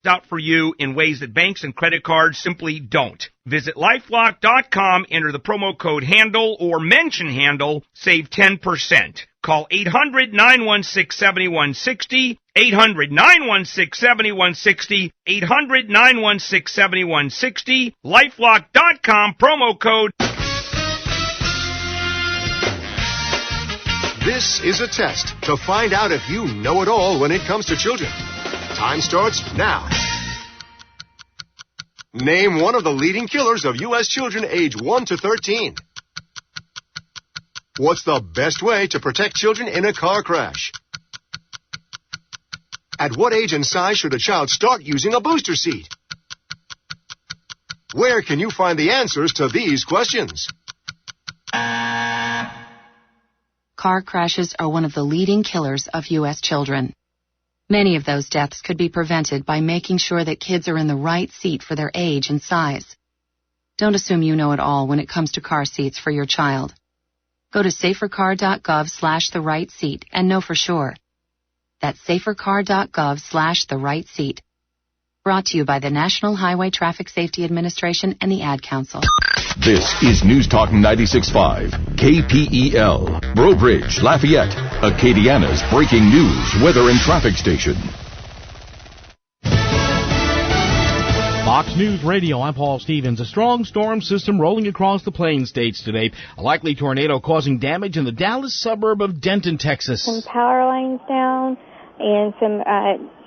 out for you in ways that banks and credit cards simply don't. Visit LifeLock.com, enter the promo code HANDLE or mention HANDLE, save 10%. Call 800-916-7160, 800-916-7160, 800-916-7160, LifeLock.com, promo code. This is a test to find out if you know it all when it comes to children. Time starts now. Name one of the leading killers of U.S. children age 1 to 13. What's the best way to protect children in a car crash? At what age and size should a child start using a booster seat? Where can you find the answers to these questions? Car crashes are one of the leading killers of U.S. children. Many of those deaths could be prevented by making sure that kids are in the right seat for their age and size. Don't assume you know it all when it comes to car seats for your child. Go to safercar.gov/the-right-seat and know for sure. That's safercar.gov/the-right seat. Brought to you by the National Highway Traffic Safety Administration and the Ad Council. This is News Talk 96.5, KPEL, Brobridge, Lafayette, Acadiana's breaking news, weather, and traffic station. Fox News Radio, I'm Paul Stevens. A strong storm system rolling across the Plains states today. A likely tornado causing damage in the Dallas suburb of Denton, Texas. Some power lines down and some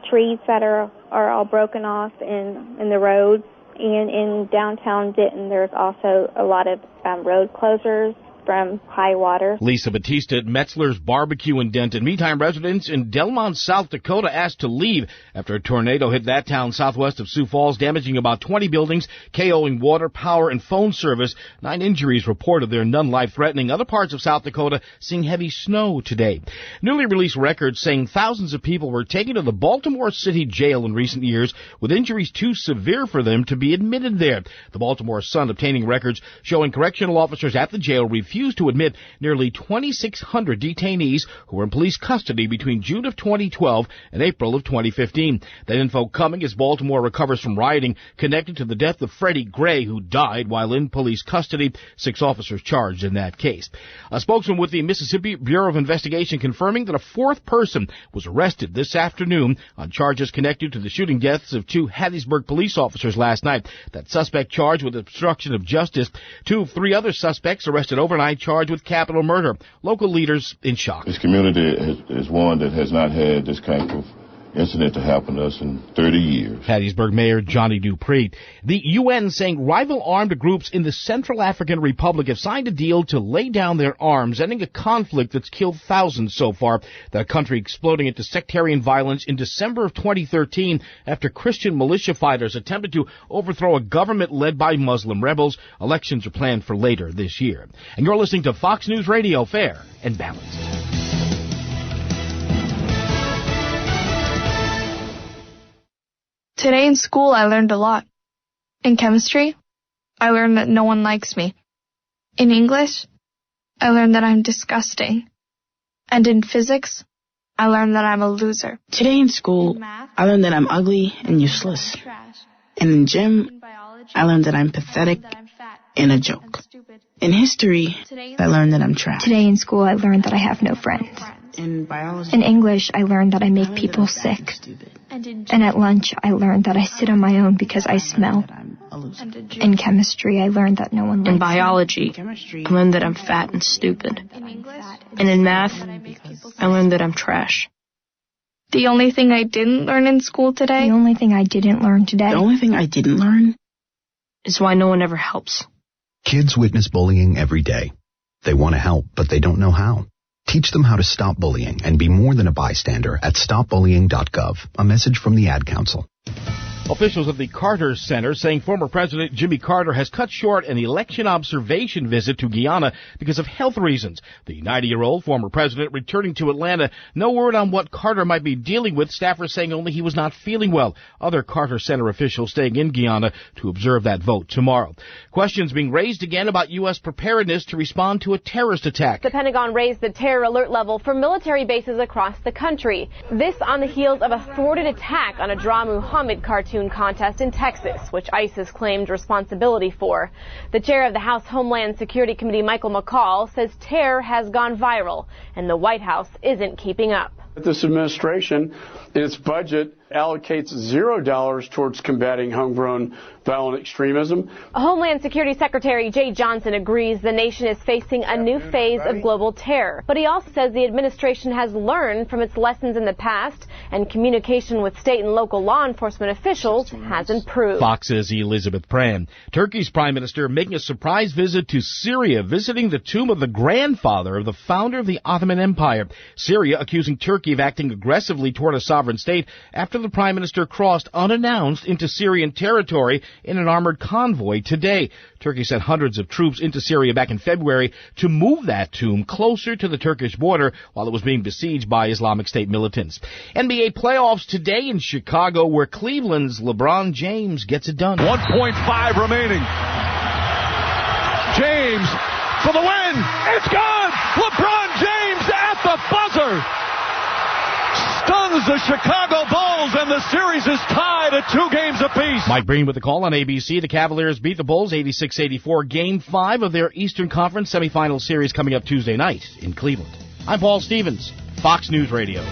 trees that are all broken off in the roads. And in downtown Denton, there's also a lot of road closures from high water. Lisa Batista at Metzler's Barbecue in Denton. Meantime, residents in Delmont, South Dakota asked to leave after a tornado hit that town southwest of Sioux Falls, damaging about 20 buildings, KOing water, power, and phone service. 9 injuries reported there, none life-threatening. Other parts of South Dakota seeing heavy snow today. Newly released records saying thousands of people were taken to the Baltimore City Jail in recent years with injuries too severe for them to be admitted there. The Baltimore Sun obtaining records showing correctional officers at the jail refused to admit nearly 2,600 detainees who were in police custody between June of 2012 and April of 2015. That info coming as Baltimore recovers from rioting connected to the death of Freddie Gray, who died while in police custody. 6 officers charged in that case. A spokesman with the Mississippi Bureau of Investigation confirming that a 4th person was arrested this afternoon on charges connected to the shooting deaths of 2 Hattiesburg police officers last night. That suspect charged with obstruction of justice. 2 of 3 other suspects arrested overnight, charged with capital murder. Local leaders in shock. This community is one that has not had this kind of incident to happen to us in 30 years. Hattiesburg Mayor Johnny Dupree. The UN saying rival armed groups in the Central African Republic have signed a deal to lay down their arms, ending a conflict that's killed thousands so far. That country exploding into sectarian violence in December of 2013 after Christian militia fighters attempted to overthrow a government led by Muslim rebels. Elections are planned for later this year. And you're listening to Fox News Radio, fair and balanced. Today in school, I learned a lot. In chemistry, I learned that no one likes me. In English, I learned that I'm disgusting. And in physics, I learned that I'm a loser. Today in school, I learned that I'm ugly and useless. And in gym, I learned that I'm pathetic and a joke. In history, I learned that I'm trash. Today in school, I learned that I have no friends. In biology, in English, I learned that I make people sick. And at lunch, I learned that I sit on my own because I smell. In chemistry, I learned that no one likes me. In biology, I learned that I'm fat and stupid. And in math, I learned that I'm trash. The only thing I didn't learn in school today? The only thing I didn't learn today? The only thing I didn't learn is why no one ever helps. Kids witness bullying every day. They want to help, but they don't know how. Teach them how to stop bullying and be more than a bystander at stopbullying.gov. A message from the Ad Council. Officials at the Carter Center saying former President Jimmy Carter has cut short an election observation visit to Guyana because of health reasons. The 90-year-old former president returning to Atlanta. No word on what Carter might be dealing with. Staffers saying only he was not feeling well. Other Carter Center officials staying in Guyana to observe that vote tomorrow. Questions being raised again about U.S. preparedness to respond to a terrorist attack. The Pentagon raised the terror alert level for military bases across the country. This on the heels of a thwarted attack on a Draw Muhammad cartoon contest in Texas, which ISIS claimed responsibility for. The chair of the House Homeland Security Committee, Michael McCall, says terror has gone viral and the White House isn't keeping up. This administration, in its budget, allocates $0 towards combating homegrown violent extremism. Homeland Security Secretary Jay Johnson agrees the nation is facing a new phase of global terror. But he also says the administration has learned from its lessons in the past and communication with state and local law enforcement officials has improved. Fox's Elizabeth Pran. Turkey's prime minister making a surprise visit to Syria, visiting the tomb of the grandfather of the founder of the Ottoman Empire. Syria accusing Turkey of acting aggressively toward a sovereign state after the prime minister crossed unannounced into Syrian territory in an armored convoy today. Turkey sent hundreds of troops into Syria back in February to move that tomb closer to the Turkish border while it was being besieged by Islamic State militants. NBA playoffs today in Chicago, where Cleveland's LeBron James gets it done. 1.5 remaining. James for the win. It's gone. LeBron James at the buzzer stuns the Chicago Bulls, and the series is tied at 2 games apiece. Mike Breen with the call on ABC. The Cavaliers beat the Bulls 86-84, Game 5 of their Eastern Conference semifinal series coming up Tuesday night in Cleveland. I'm Paul Stevens, Fox News Radio.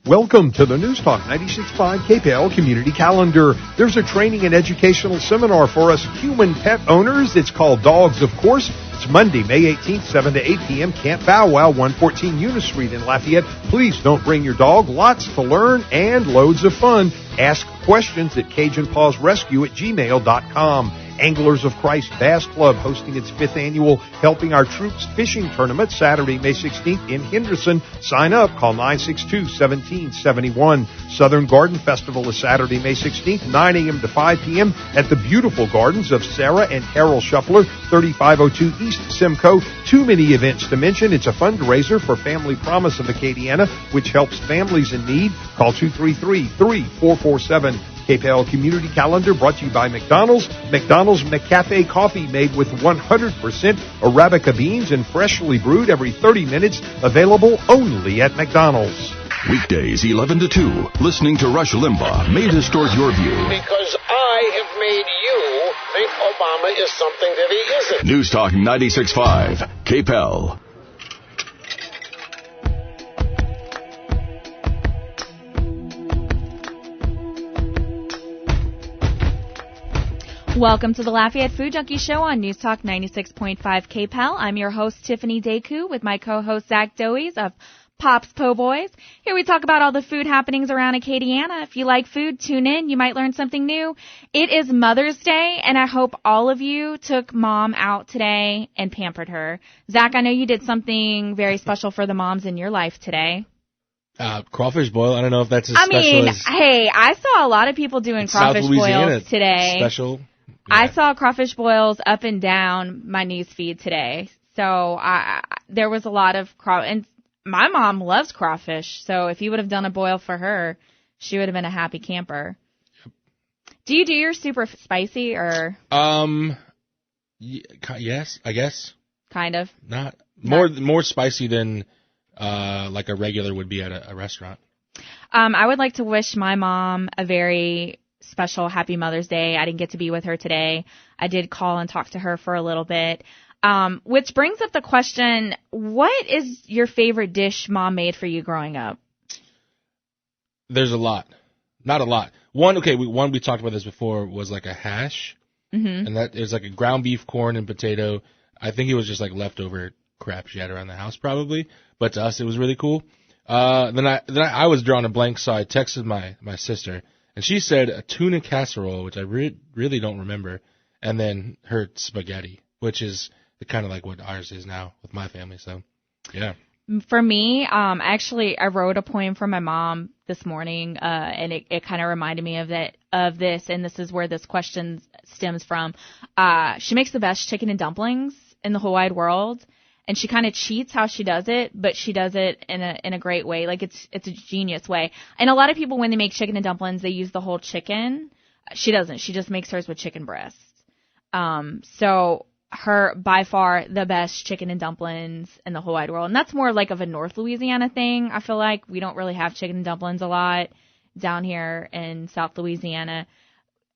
Welcome to the News Talk 96.5 KPL Community Calendar. There's a training and educational seminar for us human pet owners. It's called Dogs, of course. It's Monday, May 18th, 7 to 8 p.m. Camp Bow Wow, 114 Eunice Street in Lafayette. Please don't bring your dog. Lots to learn and loads of fun. Ask questions at CajunPawsRescue@gmail.com. Anglers of Christ Bass Club hosting its 5th annual Helping Our Troops Fishing Tournament Saturday, May 16th in Henderson. Sign up. Call 962-1771. Southern Garden Festival is Saturday, May 16th, 9 a.m. to 5 p.m. at the beautiful gardens of Sarah and Carol Shuffler, 3502 East Simcoe. Too many events to mention. It's a fundraiser for Family Promise of Acadiana, which helps families in need. Call 233-3447. KPL Community Calendar brought to you by McDonald's. McDonald's McCafe coffee made with 100% Arabica beans and freshly brewed every 30 minutes. Available only at McDonald's. Weekdays 11 to 2. Listening to Rush Limbaugh may distort your view. Because I have made you think Obama is something that he isn't. News Talk 96.5. KPL. Welcome to the Lafayette Food Junkie Show on News Talk 96.5 KPEL. I'm your host, Tiffany Deku, with my co-host, Zach Dowies of Pop's Po' Boys. Here we talk about all the food happenings around Acadiana. If you like food, tune in. You might learn something new. It is Mother's Day, and I hope all of you took Mom out today and pampered her. Zach, I know you did something very special for the moms in your life today. Crawfish boil. I don't know if that's as special as... hey, I saw a lot of people doing crawfish boils today. Special. Yeah. I saw crawfish boils up and down my news feed today. So there was a lot of and my mom loves crawfish. So if you would have done a boil for her, she would have been a happy camper. Do you do yours super spicy or? Yes, I guess. Kind of. Not more spicy than like a regular would be at a restaurant. I would like to wish my mom a very special happy Mother's Day. I didn't get to be with her today. I did call and talk to her for a little bit. Which brings up the question, what is your favorite dish Mom made for you growing up? There's a lot. Not a lot. One we talked about this before, was like a hash. Mm-hmm. And that is like a ground beef, corn, and potato. I think it was just like leftover crap she had around the house probably. But to us, it was really cool. Then I was drawing a blank, so I texted my sister. And she said a tuna casserole, which I really don't remember, and then her spaghetti, which is kind of like what ours is now with my family. So, yeah. For me, actually, I wrote a poem for my mom this morning, and it kind of reminded me of this, and this is where this question stems from. She makes the best chicken and dumplings in the whole wide world, and she kind of cheats how she does it, but she does it in a great way. Like it's a genius way. And a lot of people, when they make chicken and dumplings, they use the whole chicken. She doesn't. She just makes hers with chicken breasts. So her, by far, the best chicken and dumplings in the whole wide world. And that's more like of a North Louisiana thing. I feel like we don't really have chicken and dumplings a lot down here in South Louisiana.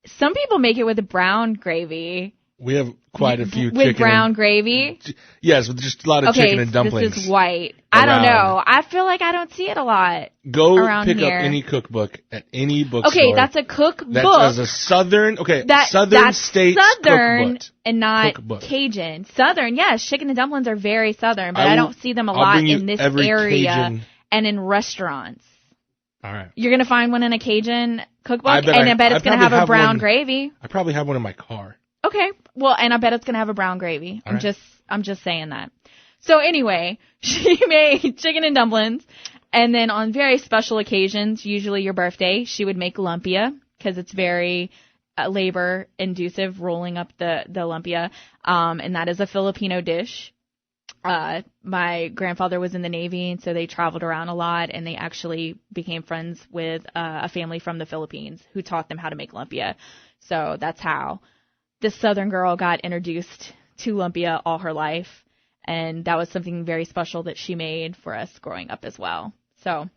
Some people make it with a brown gravy. We have quite a few with brown gravy. Yes, with just a lot of chicken and dumplings. This is white. I don't know. I feel like I don't see it a lot. Go around pick here. up any cookbook at any bookstore. Okay, that's a cookbook. That's a southern. Okay, southern states southern cookbook. And not cookbook. Cajun. Southern, yes. Chicken and dumplings are very southern, but I don't see them a lot in this area Cajun. and in restaurants. All right. You're gonna find one in a Cajun cookbook, I bet it's gonna have a brown gravy. I probably have one in my car. Okay. Well, and I bet it's gonna have a brown gravy. I'm just saying that. So anyway, she made chicken and dumplings, and then on very special occasions, usually your birthday, she would make lumpia because it's very labor inducive, rolling up the lumpia, and that is a Filipino dish. My grandfather was in the Navy, and so they traveled around a lot, and they actually became friends with a family from the Philippines who taught them how to make lumpia. So that's how this Southern girl got introduced to lumpia all her life, and that was something very special that she made for us growing up as well. So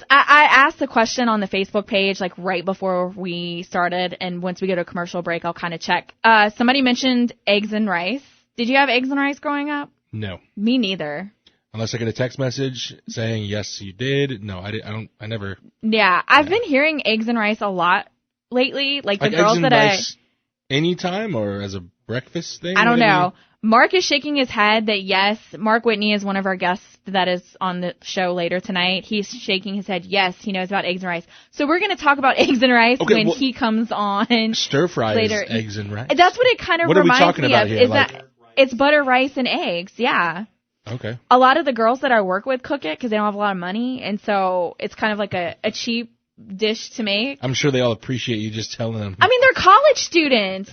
I asked the question on the Facebook page like right before we started, and once we go to a commercial break, I'll kind of check. Somebody mentioned eggs and rice. Did you have eggs and rice growing up? No. Me neither. Unless I get a text message saying yes, you did. No, I never. Yeah, I've been hearing eggs and rice a lot lately. Like the girls that rice anytime or as a breakfast thing? I don't know. Mark is shaking his head that yes. Mark Whitney is one of our guests that is on the show later tonight. He's shaking his head. Yes, he knows about eggs and rice. So we're going to talk about eggs and rice when he comes on. Stir fry later. Is eggs and rice. That's what it kind of reminds me of. What are we talking about here? Is that it's butter, rice, and eggs. Yeah. Okay. A lot of the girls that I work with cook it because they don't have a lot of money, and so it's kind of like a cheap dish to make. I'm sure they all appreciate you just telling them. I mean, they're college students.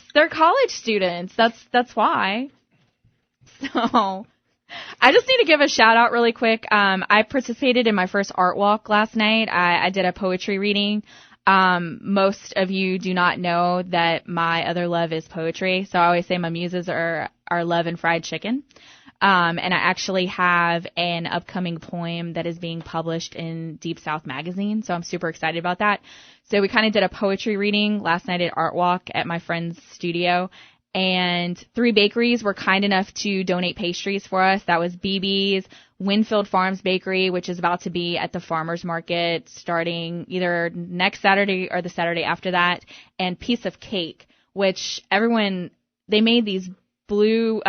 That's why. So, I just need to give a shout out really quick. I participated in my first art walk last night. I did a poetry reading. Most of you do not know that my other love is poetry. So I always say my muses are love and fried chicken. And I actually have an upcoming poem that is being published in Deep South magazine. So I'm super excited about that. So we kind of did a poetry reading last night at Art Walk at my friend's studio. And 3 bakeries were kind enough to donate pastries for us. That was BB's, Winfield Farms Bakery, which is about to be at the farmers market starting either next Saturday or the Saturday after that, and Piece of Cake, which they made these blue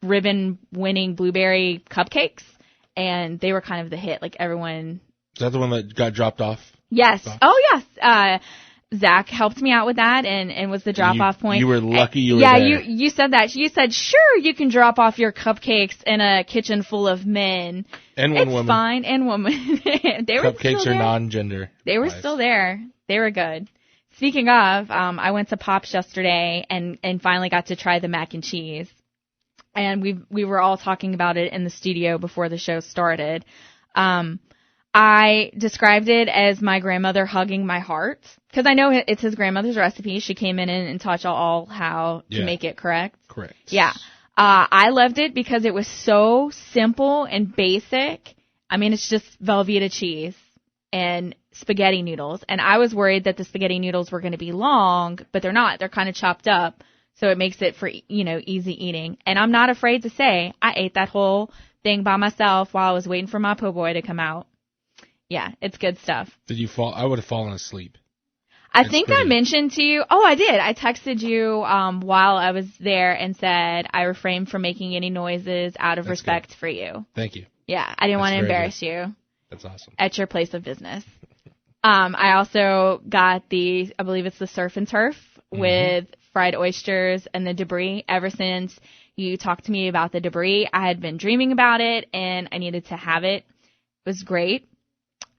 ribbon winning blueberry cupcakes, and they were kind of the hit. Like everyone. Is that the one that got dropped off? Yes. Oh, yes. Zach helped me out with that and was the drop-off point. You were lucky you were there. Yeah, you said that. You said, sure, you can drop off your cupcakes in a kitchen full of men. And one woman. It's fine, and woman. Cupcakes are non-gender. They were still there. They were good. Speaking of, I went to Pop's yesterday and finally got to try the mac and cheese. And we were all talking about it in the studio before the show started. I described it as my grandmother hugging my heart because I know it's his grandmother's recipe. She came in and taught y'all all how to make it correct. Correct. Yeah. I loved it because it was so simple and basic. I mean, it's just Velveeta cheese and spaghetti noodles. And I was worried that the spaghetti noodles were going to be long, but they're not. They're kind of chopped up. So it makes it for, easy eating. And I'm not afraid to say I ate that whole thing by myself while I was waiting for my po' boy to come out. Yeah, it's good stuff. Did you fall? I would have fallen asleep. I think I mentioned to you. Oh, I did. I texted you while I was there and said I refrained from making any noises out of respect for you. Thank you. Yeah, I didn't want to embarrass you. That's awesome. At your place of business. I also got I believe it's the surf and turf with fried oysters and the debris. Ever since You talked to me about the debris. I had been dreaming about it, and I needed to have it. It was great.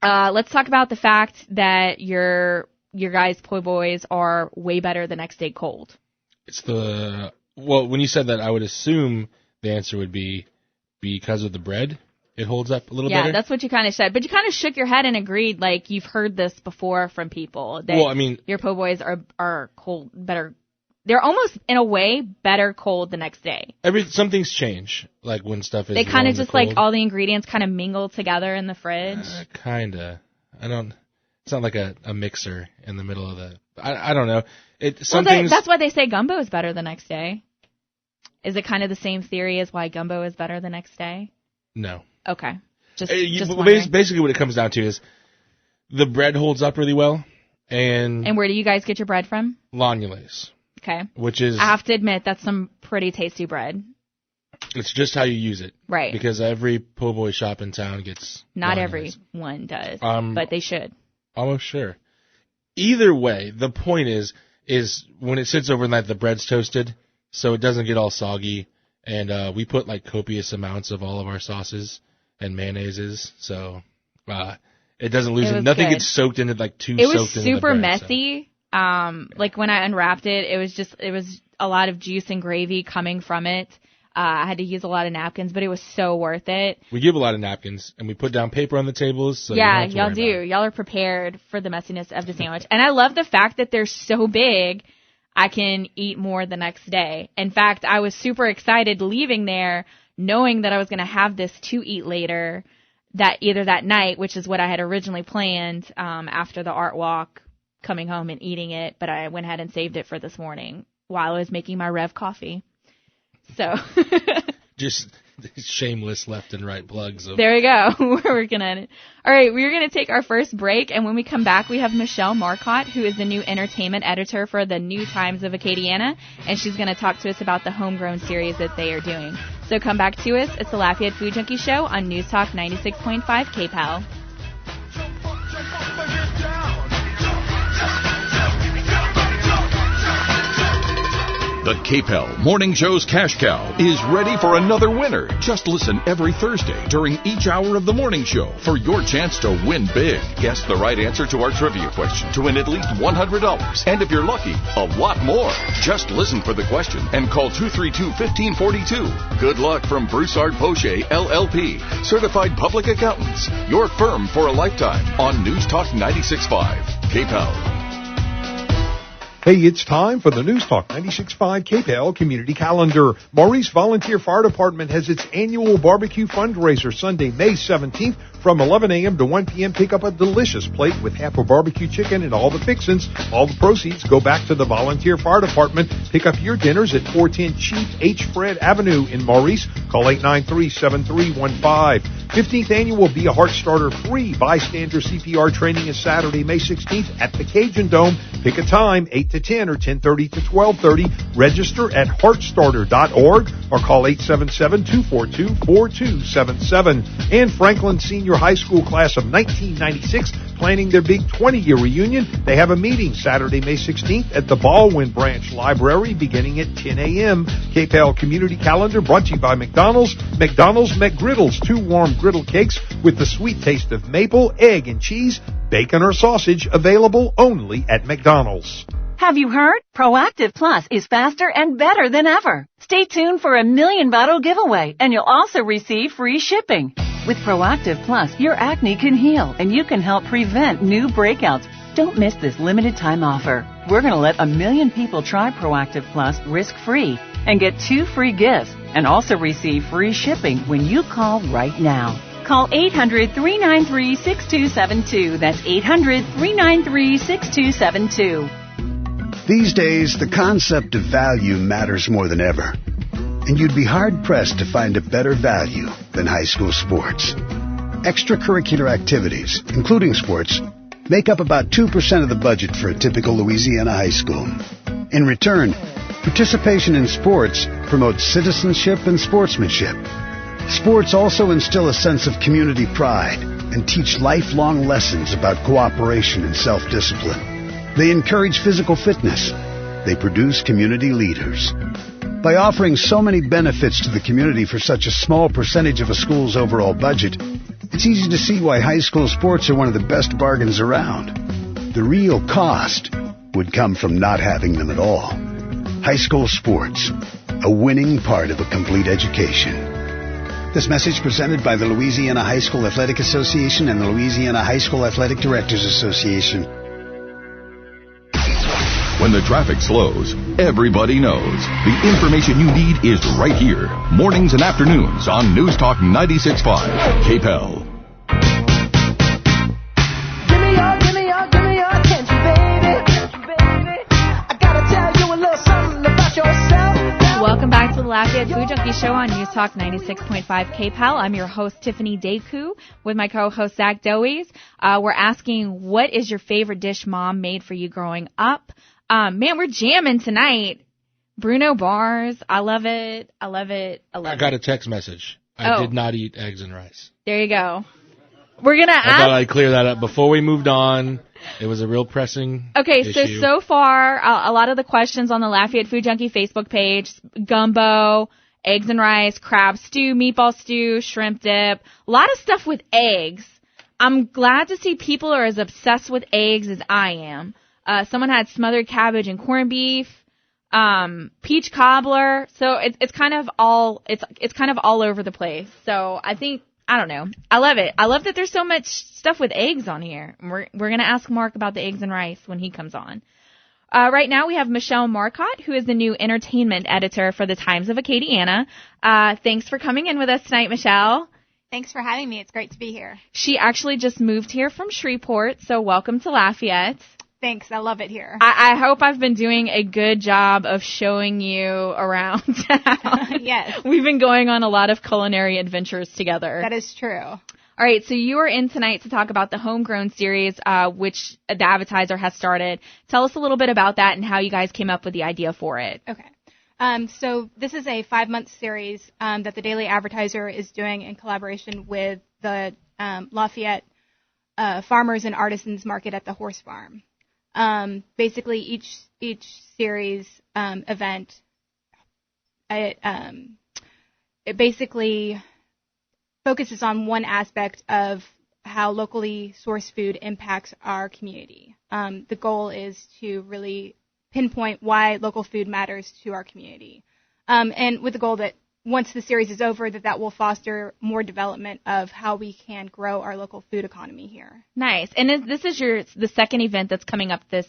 Let's talk about the fact that your guys' po' boys are way better the next day cold. Well, when you said that, I would assume the answer would be because of the bread. It holds up a little better. Yeah, that's what you kind of said. But you kind of shook your head and agreed, like you've heard this before from people. That your po' boys are cold, better. They're almost, in a way, better cold the next day. Some things change, like when stuff is. They kind of just cold. Like all the ingredients kind of mingle together in the fridge. Kinda. It's not like a mixer in the middle of the. I don't know. That's why they say gumbo is better the next day. Is it kind of the same theory as why gumbo is better the next day? No. Okay. Basically, what it comes down to is the bread holds up really well, and where do you guys get your bread from? Launulés. Okay. Which is, I have to admit, that's some pretty tasty bread. It's just how you use it, right? Because every po' boy shop in town gets. Not Launulés. everyone does, but they should. Almost sure. Either way, the point is when it sits overnight, the bread's toasted, so it doesn't get all soggy, and we put like copious amounts of all of our sauces and mayonnaises, so it doesn't lose it. Nothing gets soaked into like too soaked into the bread. It was super messy. So. Like when I unwrapped it, it was a lot of juice and gravy coming from it. I had to use a lot of napkins, but it was so worth it. We give a lot of napkins, and we put down paper on the tables. So yeah, y'all do. Y'all are prepared for the messiness of the sandwich. And I love the fact that they're so big, I can eat more the next day. In fact, I was super excited leaving there, knowing that I was going to have this to eat later, either that night, which is what I had originally planned after the art walk, coming home and eating it. But I went ahead and saved it for this morning while I was making my Rev coffee. So just shameless left and right plugs. There we go. We're working on it. All right, we're going to take our first break, and when we come back, we have Michelle Marcotte, who is the new entertainment editor for the New Times of Acadiana, and she's going to talk to us about the homegrown series that they are doing. So come back to us. It's the Lafayette Food Junkie Show on News Talk 96.5 KPAL. The KPEL Morning Show's Cash Cow is ready for another winner. Just listen every Thursday during each hour of the morning show for your chance to win big. Guess the right answer to our trivia question to win at least $100. And if you're lucky, a lot more. Just listen for the question and call 232-1542. Good luck from Broussard Poche, LLP. Certified Public Accountants. Your firm for a lifetime on News Talk 96.5. KPEL. Hey, it's time for the News Talk 96.5 KPEL Community Calendar. Maurice Volunteer Fire Department has its annual barbecue fundraiser Sunday, May 17th from 11 a.m. to 1 p.m. Pick up a delicious plate with half a barbecue chicken and all the fixins. All the proceeds go back to the Volunteer Fire Department. Pick up your dinners at 410 Chief H. Fred Avenue in Maurice. Call 893-7315. 15th annual Be a Heart Starter free bystander CPR training is Saturday, May 16th at the Cajun Dome. Pick a time, 8 to 10 or 10:30 to 12:30. Register at heartstarter.org or call 877-242-4277. And Franklin Senior High School class of 1996 planning their big 20-year reunion. They have a meeting Saturday, May 16th at the Baldwin Branch Library beginning at 10 a.m. KPEL Community Calendar brought to you by McDonald's. McDonald's McGriddles, 2 warm griddle cakes with the sweet taste of maple, egg, and cheese, bacon or sausage, available only at McDonald's. Have you heard? Proactive Plus is faster and better than ever. Stay tuned for a 1,000,000 bottle giveaway, and you'll also receive free shipping. With Proactive Plus, your acne can heal, and you can help prevent new breakouts. Don't miss this limited time offer. We're going to let 1,000,000 people try Proactive Plus risk-free and get 2 free gifts, and also receive free shipping when you call right now. Call 800-393-6272. That's 800-393-6272. These days, the concept of value matters more than ever. And you'd be hard-pressed to find a better value than high school sports. Extracurricular activities, including sports, make up about 2% of the budget for a typical Louisiana high school. In return, participation in sports promotes citizenship and sportsmanship. Sports also instill a sense of community pride and teach lifelong lessons about cooperation and self-discipline. They encourage physical fitness. They produce community leaders. By offering so many benefits to the community for such a small percentage of a school's overall budget, it's easy to see why high school sports are one of the best bargains around. The real cost would come from not having them at all. High school sports, a winning part of a complete education. This message presented by the Louisiana High School Athletic Association and the Louisiana High School Athletic Directors Association. When the traffic slows, everybody knows. The information you need is right here. Mornings and afternoons on News Talk 96.5, KPEL. Give me your attention, baby. I gotta tell you a little something about yourself. Welcome back to the Lafayette Food Junkie Show on News Talk 96.5 KPEL. I'm your host, Tiffany Deku, with my co-host, Zach Dowies. We're asking, what is your favorite dish mom made for you growing up? Man, we're jamming tonight. Bruno bars. I love it. I got a text message. I did not eat eggs and rice. There you go. We're going to ask. I thought I'd clear that up before we moved on. It was a real pressing issue. So far, a lot of the questions on the Lafayette Food Junkie Facebook page, gumbo, eggs and rice, crab stew, meatball stew, shrimp dip, a lot of stuff with eggs. I'm glad to see people are as obsessed with eggs as I am. Someone had smothered cabbage and corned beef, peach cobbler. So it's kind of all over the place. So I don't know. I love it. I love that there's so much stuff with eggs on here. We're going to ask Mark about the eggs and rice when he comes on. Right now we have Michelle Marcotte, who is the new entertainment editor for the Times of Acadiana. Thanks for coming in with us tonight, Michelle. Thanks for having me. It's great to be here. She actually just moved here from Shreveport, so welcome to Lafayette. Thanks. I love it here. I hope I've been doing a good job of showing you around town. Yes. We've been going on a lot of culinary adventures together. That is true. All right, so you are in tonight to talk about the Homegrown series, which the Advertiser has started. Tell us a little bit about that and how you guys came up with the idea for it. Okay. So this is a 5-month series that the Daily Advertiser is doing in collaboration with the Lafayette Farmers and Artisans Market at the Horse Farm. Basically, each series event, it basically focuses on one aspect of how locally sourced food impacts our community. The goal is to really pinpoint why local food matters to our community, and with the goal that once the series is over, that will foster more development of how we can grow our local food economy here. Nice. And this is the second event that's coming up this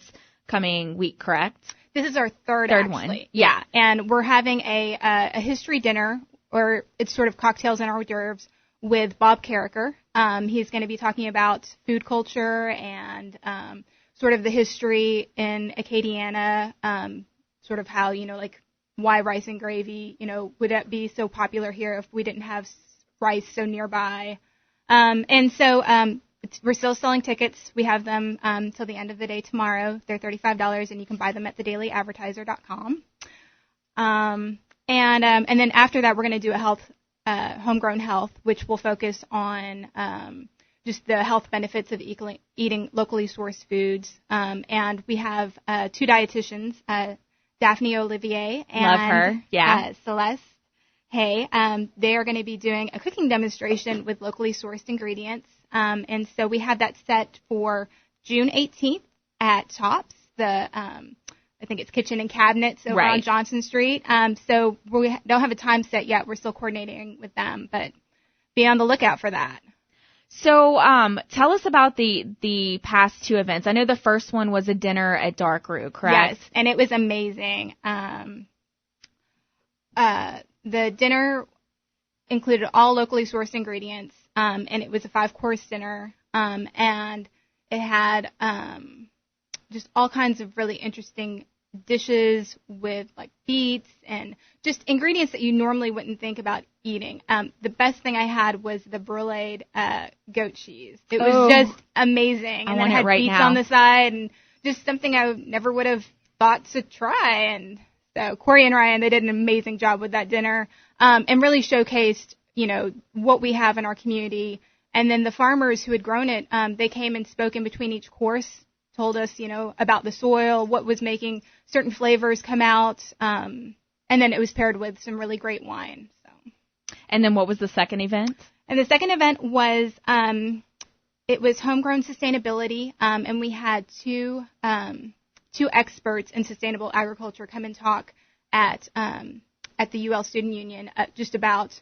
coming week, correct? This is our third one. Yeah. And we're having a history dinner, or it's sort of cocktails and hors d'oeuvres, with Bob Carricker. He's going to be talking about food culture and sort of the history in Acadiana, sort of how, why rice and gravy, would that be so popular here if we didn't have rice so nearby? And so we're still selling tickets. We have them till the end of the day tomorrow. They're $35, and you can buy them at thedailyadvertiser.com. And then after that, we're going to do a homegrown health, which will focus on just the health benefits of eating locally sourced foods. And we have 2 dietitians, Daphne Olivier and love her. Yeah. Celeste Hay. They are going to be doing a cooking demonstration with locally sourced ingredients. And so we have that set for June 18th at Tops, I think it's Kitchen and Cabinets over on Johnson Street. So we don't have a time set yet. We're still coordinating with them, but be on the lookout for that. So tell us about the past 2 events. I know the first one was a dinner at Dark Roux, correct? Yes, and it was amazing. The dinner included all locally sourced ingredients, and it was a 5-course dinner, and it had just all kinds of really interesting dishes with like beets and just ingredients that you normally wouldn't think about eating. The best thing I had was the bruleed goat cheese. It was just amazing. And then it had beets on the side and just something I never would have thought to try. And so Corey and Ryan, they did an amazing job with that dinner, and really showcased, what we have in our community. And then the farmers who had grown it, they came and spoke in between each course, told us, about the soil, what was making certain flavors come out. And And then it was paired with some really great wine. So. And then what was the second event? And the second event was it was homegrown sustainability, and we had two experts in sustainable agriculture come and talk at the UL Student Union just about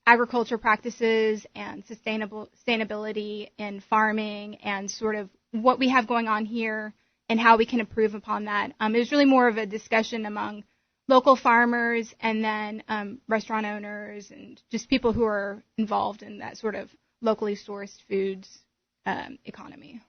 agriculture practices and sustainability in farming and sort of what we have going on here and how we can improve upon that. It was really more of a discussion among local farmers and then restaurant owners and just people who are involved in that sort of locally sourced foods economy.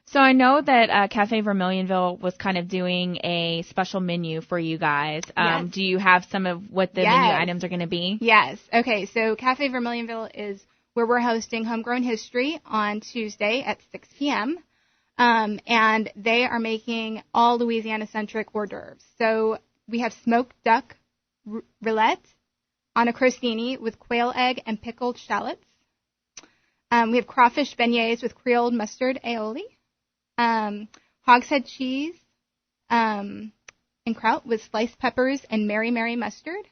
So I know that Cafe Vermilionville was kind of doing a special menu for you guys. Yes. Do you have some of what the menu items are going to be? Yes. Okay, so Cafe Vermilionville is where we're hosting Homegrown History on Tuesday at 6 p.m., and they are making all Louisiana-centric hors d'oeuvres. So we have smoked duck roulette on a crostini with quail egg and pickled shallots. We have crawfish beignets with Creole mustard aioli. Hogshead cheese and kraut with sliced peppers and Mary Mary mustard.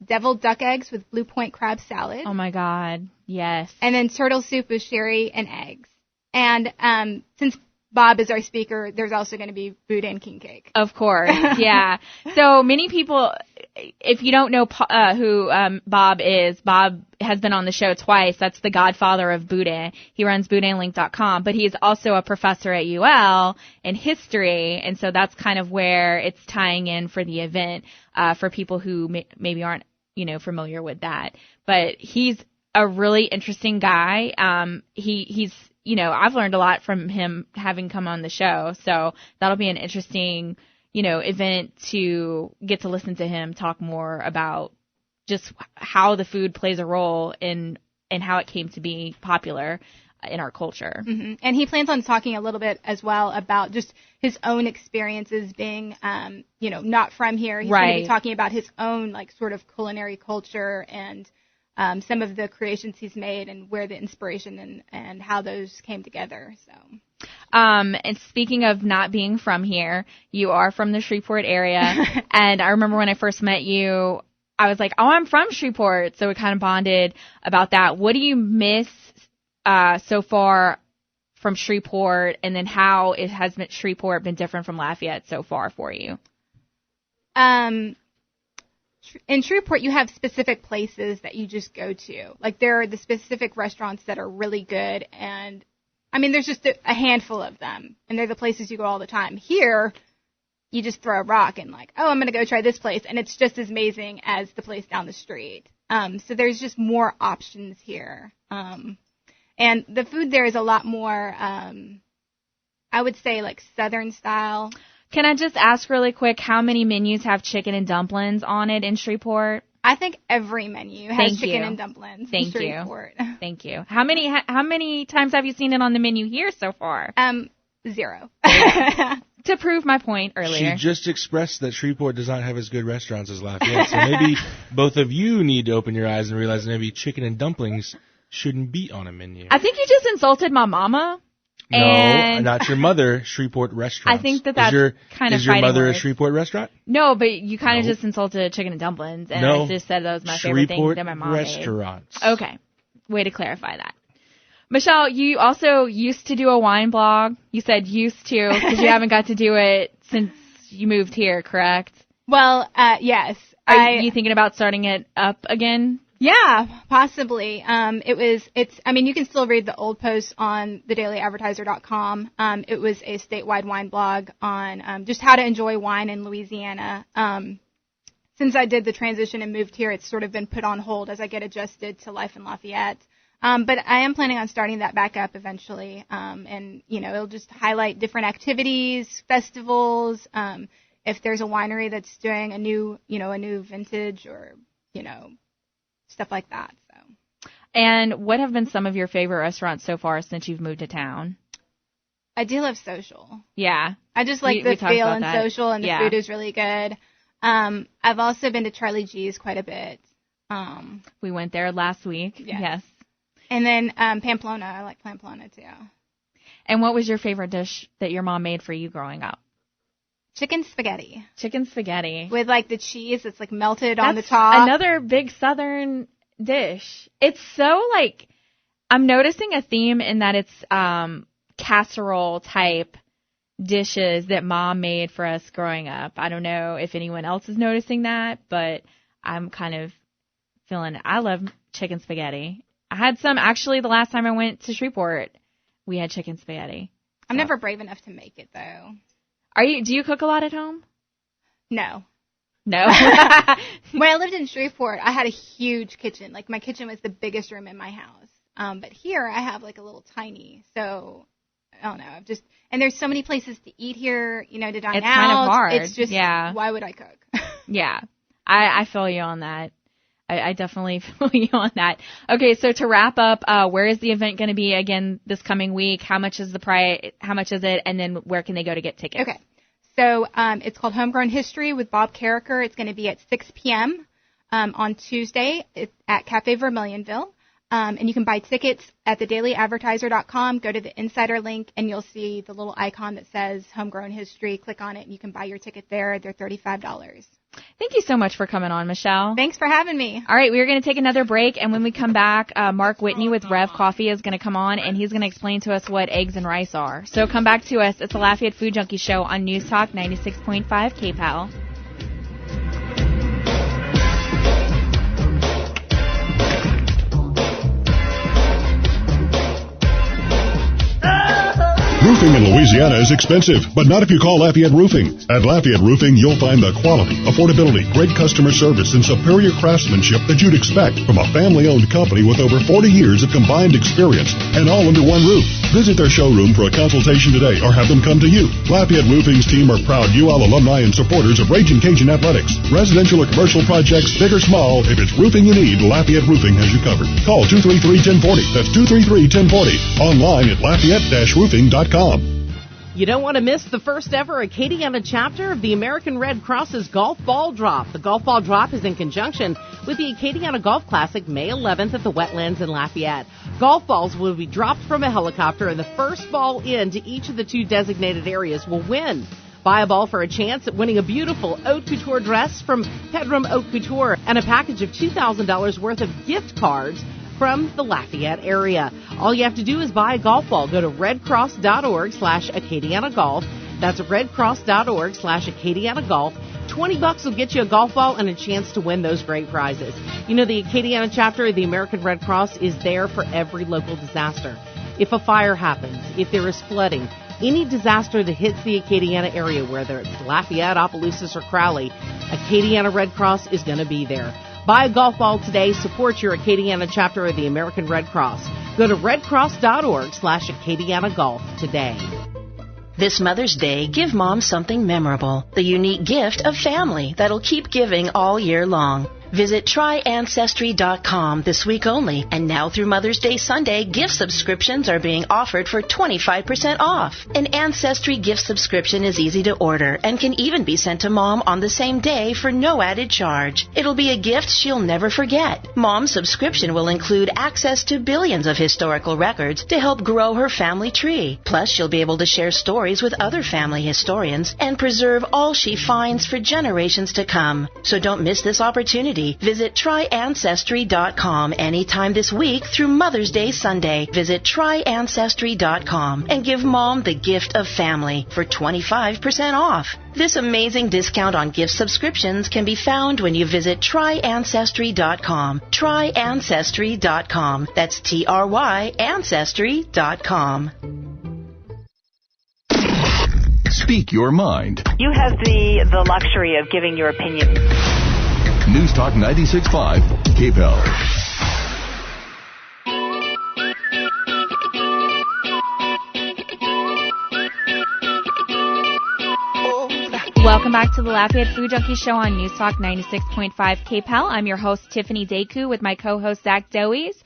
Deviled duck eggs with Blue Point crab salad. Oh, my God. Yes. And then turtle soup with sherry and eggs. And since Bob is our speaker, there's also going to be boudin king cake. Of course, yeah. So many people, if you don't know who Bob is, Bob has been on the show twice. That's the godfather of boudin. He runs boudinlink.com, but he's also a professor at UL in history, and so that's kind of where it's tying in for the event for people who maybe aren't, familiar with that. But he's a really interesting guy. He's I've learned a lot from him having come on the show, so that'll be an interesting, event to get to listen to him talk more about just how the food plays a role in how it came to be popular in our culture. Mm-hmm. And he plans on talking a little bit as well about just his own experiences being, not from here. He's going to be talking about his own, sort of culinary culture and some of the creations he's made and where the inspiration and how those came together. So, and speaking of not being from here, you are from the Shreveport area. And I remember when I first met you, I was like, oh, I'm from Shreveport. So we kind of bonded about that. What do you miss so far from Shreveport? And then how has Shreveport been different from Lafayette so far for you? In Shreveport, you have specific places that you just go to. There are the specific restaurants that are really good, and, there's just a handful of them, and they're the places you go all the time. Here, you just throw a rock and, I'm going to go try this place, and it's just as amazing as the place down the street. So there's just more options here. And the food there is a lot more, I would say, Southern style. Can I just ask really quick, how many menus have chicken and dumplings on it in Shreveport? I think every menu has chicken and dumplings in Shreveport. Thank you. How many times have you seen it on the menu here so far? 0. To prove my point earlier. She just expressed that Shreveport does not have as good restaurants as Lafayette, so maybe both of you need to open your eyes and realize maybe chicken and dumplings shouldn't be on a menu. I think you just insulted my mama. No, not your mother, Shreveport Restaurant. I think that's kind of Is your mother words. a Shreveport restaurant? No, but you kind of just insulted chicken and dumplings, and I just said that was my favorite thing that my mom restaurants. made. Okay, way to clarify that. Michelle, you also used to do a wine blog. You said used to because you haven't got to do it since you moved here, correct? Well, yes. Are you thinking about starting it up again? Yeah, possibly. You can still read the old posts on thedailyadvertiser.com. It was a statewide wine blog on just how to enjoy wine in Louisiana. Since I did the transition and moved here, it's sort of been put on hold as I get adjusted to life in Lafayette. But I am planning on starting that back up eventually. It'll just highlight different activities, festivals, if there's a winery that's doing a new vintage or, stuff like that. So. And what have been some of your favorite restaurants so far since you've moved to town? I do love Social. Yeah. I just like the feel and Social, and the food is really good. I've also been to Charlie G's quite a bit. We went there last week. Yes. And then Pamplona. I like Pamplona too. And what was your favorite dish that your mom made for you growing up? Chicken spaghetti. Chicken spaghetti. With, like, the cheese that's, like, melted on the top. Another big Southern dish. It's so, like, I'm noticing a theme in that it's casserole type dishes that Mom made for us growing up. I don't know if anyone else is noticing that, but I'm kind of feeling it. I love chicken spaghetti. I had some, actually, the last time I went to Shreveport, we had chicken spaghetti. I'm never brave enough to make it, though. Do you cook a lot at home? No. No? When I lived in Shreveport, I had a huge kitchen. Like, my kitchen was the biggest room in my house. But here, I have, like, a little tiny. So, I don't know. And there's so many places to eat here, to dine out. It's kind of hard. It's just, why would I cook? Yeah. I feel you on that. I definitely feel you on that. Okay, so to wrap up, where is the event going to be again this coming week? How much is the price? How much is it? And then where can they go to get tickets? Okay. So it's called Homegrown History with Bob Carricker. It's going to be at 6 p.m. On Tuesday at Cafe Vermilionville. And you can buy tickets at thedailyadvertiser.com. Go to the insider link, and you'll see the little icon that says Homegrown History. Click on it, and you can buy your ticket there. They're $35. Thank you so much for coming on, Michelle. Thanks for having me. All right, we're going to take another break, and when we come back, Mark Whitney with Rev Coffee is going to come on, and he's going to explain to us what eggs and rice are. So come back to us. It's the Lafayette Food Junkie Show on News Talk 96.5 KPAL. Roofing in Louisiana is expensive, but not if you call Lafayette Roofing. At Lafayette Roofing, you'll find the quality, affordability, great customer service, and superior craftsmanship that you'd expect from a family-owned company with over 40 years of combined experience, and all under one roof. Visit their showroom for a consultation today or have them come to you. Lafayette Roofing's team are proud UL alumni and supporters of Ragin' Cajun Athletics. Residential or commercial projects, big or small, if it's roofing you need, Lafayette Roofing has you covered. Call 233-1040. That's 233-1040. Online at lafayette-roofing.com. You don't want to miss the first ever Acadiana chapter of the American Red Cross's Golf Ball Drop. The Golf Ball Drop is in conjunction with the Acadiana Golf Classic May 11th at the Wetlands in Lafayette. Golf balls will be dropped from a helicopter, and the first ball into each of the two designated areas will win. Buy a ball for a chance at winning a beautiful haute couture dress from Pedram Haute Couture and a package of $2,000 worth of gift cards from the Lafayette area. All you have to do is buy a golf ball. Go to redcross.org/Acadiana Golf. That's redcross.org/Acadiana Golf. $20 will get you a golf ball and a chance to win those great prizes. You know, the Acadiana chapter of the American Red Cross is there for every local disaster. If a fire happens, if there is flooding, any disaster that hits the Acadiana area, whether it's Lafayette, Opelousas, or Crowley, Acadiana Red Cross is going to be there. Buy a golf ball today. Support your Acadiana chapter of the American Red Cross. Go to redcross.org/Acadiana Golf today. This Mother's Day, give Mom something memorable. The unique gift of family that'll keep giving all year long. Visit tryancestry.com this week only, and now through Mother's Day Sunday, gift subscriptions are being offered for 25% off. An Ancestry gift subscription is easy to order and can even be sent to Mom on the same day for no added charge. It'll be a gift she'll never forget. Mom's subscription will include access to billions of historical records to help grow her family tree. Plus, she'll be able to share stories with other family historians and preserve all she finds for generations to come. So don't miss this opportunity. Visit tryancestry.com anytime this week through Mother's Day Sunday. Visit tryancestry.com and give Mom the gift of family for 25% off. This amazing discount on gift subscriptions can be found when you visit tryancestry.com. Tryancestry.com. That's tryancestry.com. Speak your mind. You have the luxury of giving your opinion. News Talk 96.5, KPEL. Welcome back to the Lafayette Food Junkie Show on News Talk 96.5 KPEL. I'm your host, Tiffany Deku, with my co-host, Zach Dowies.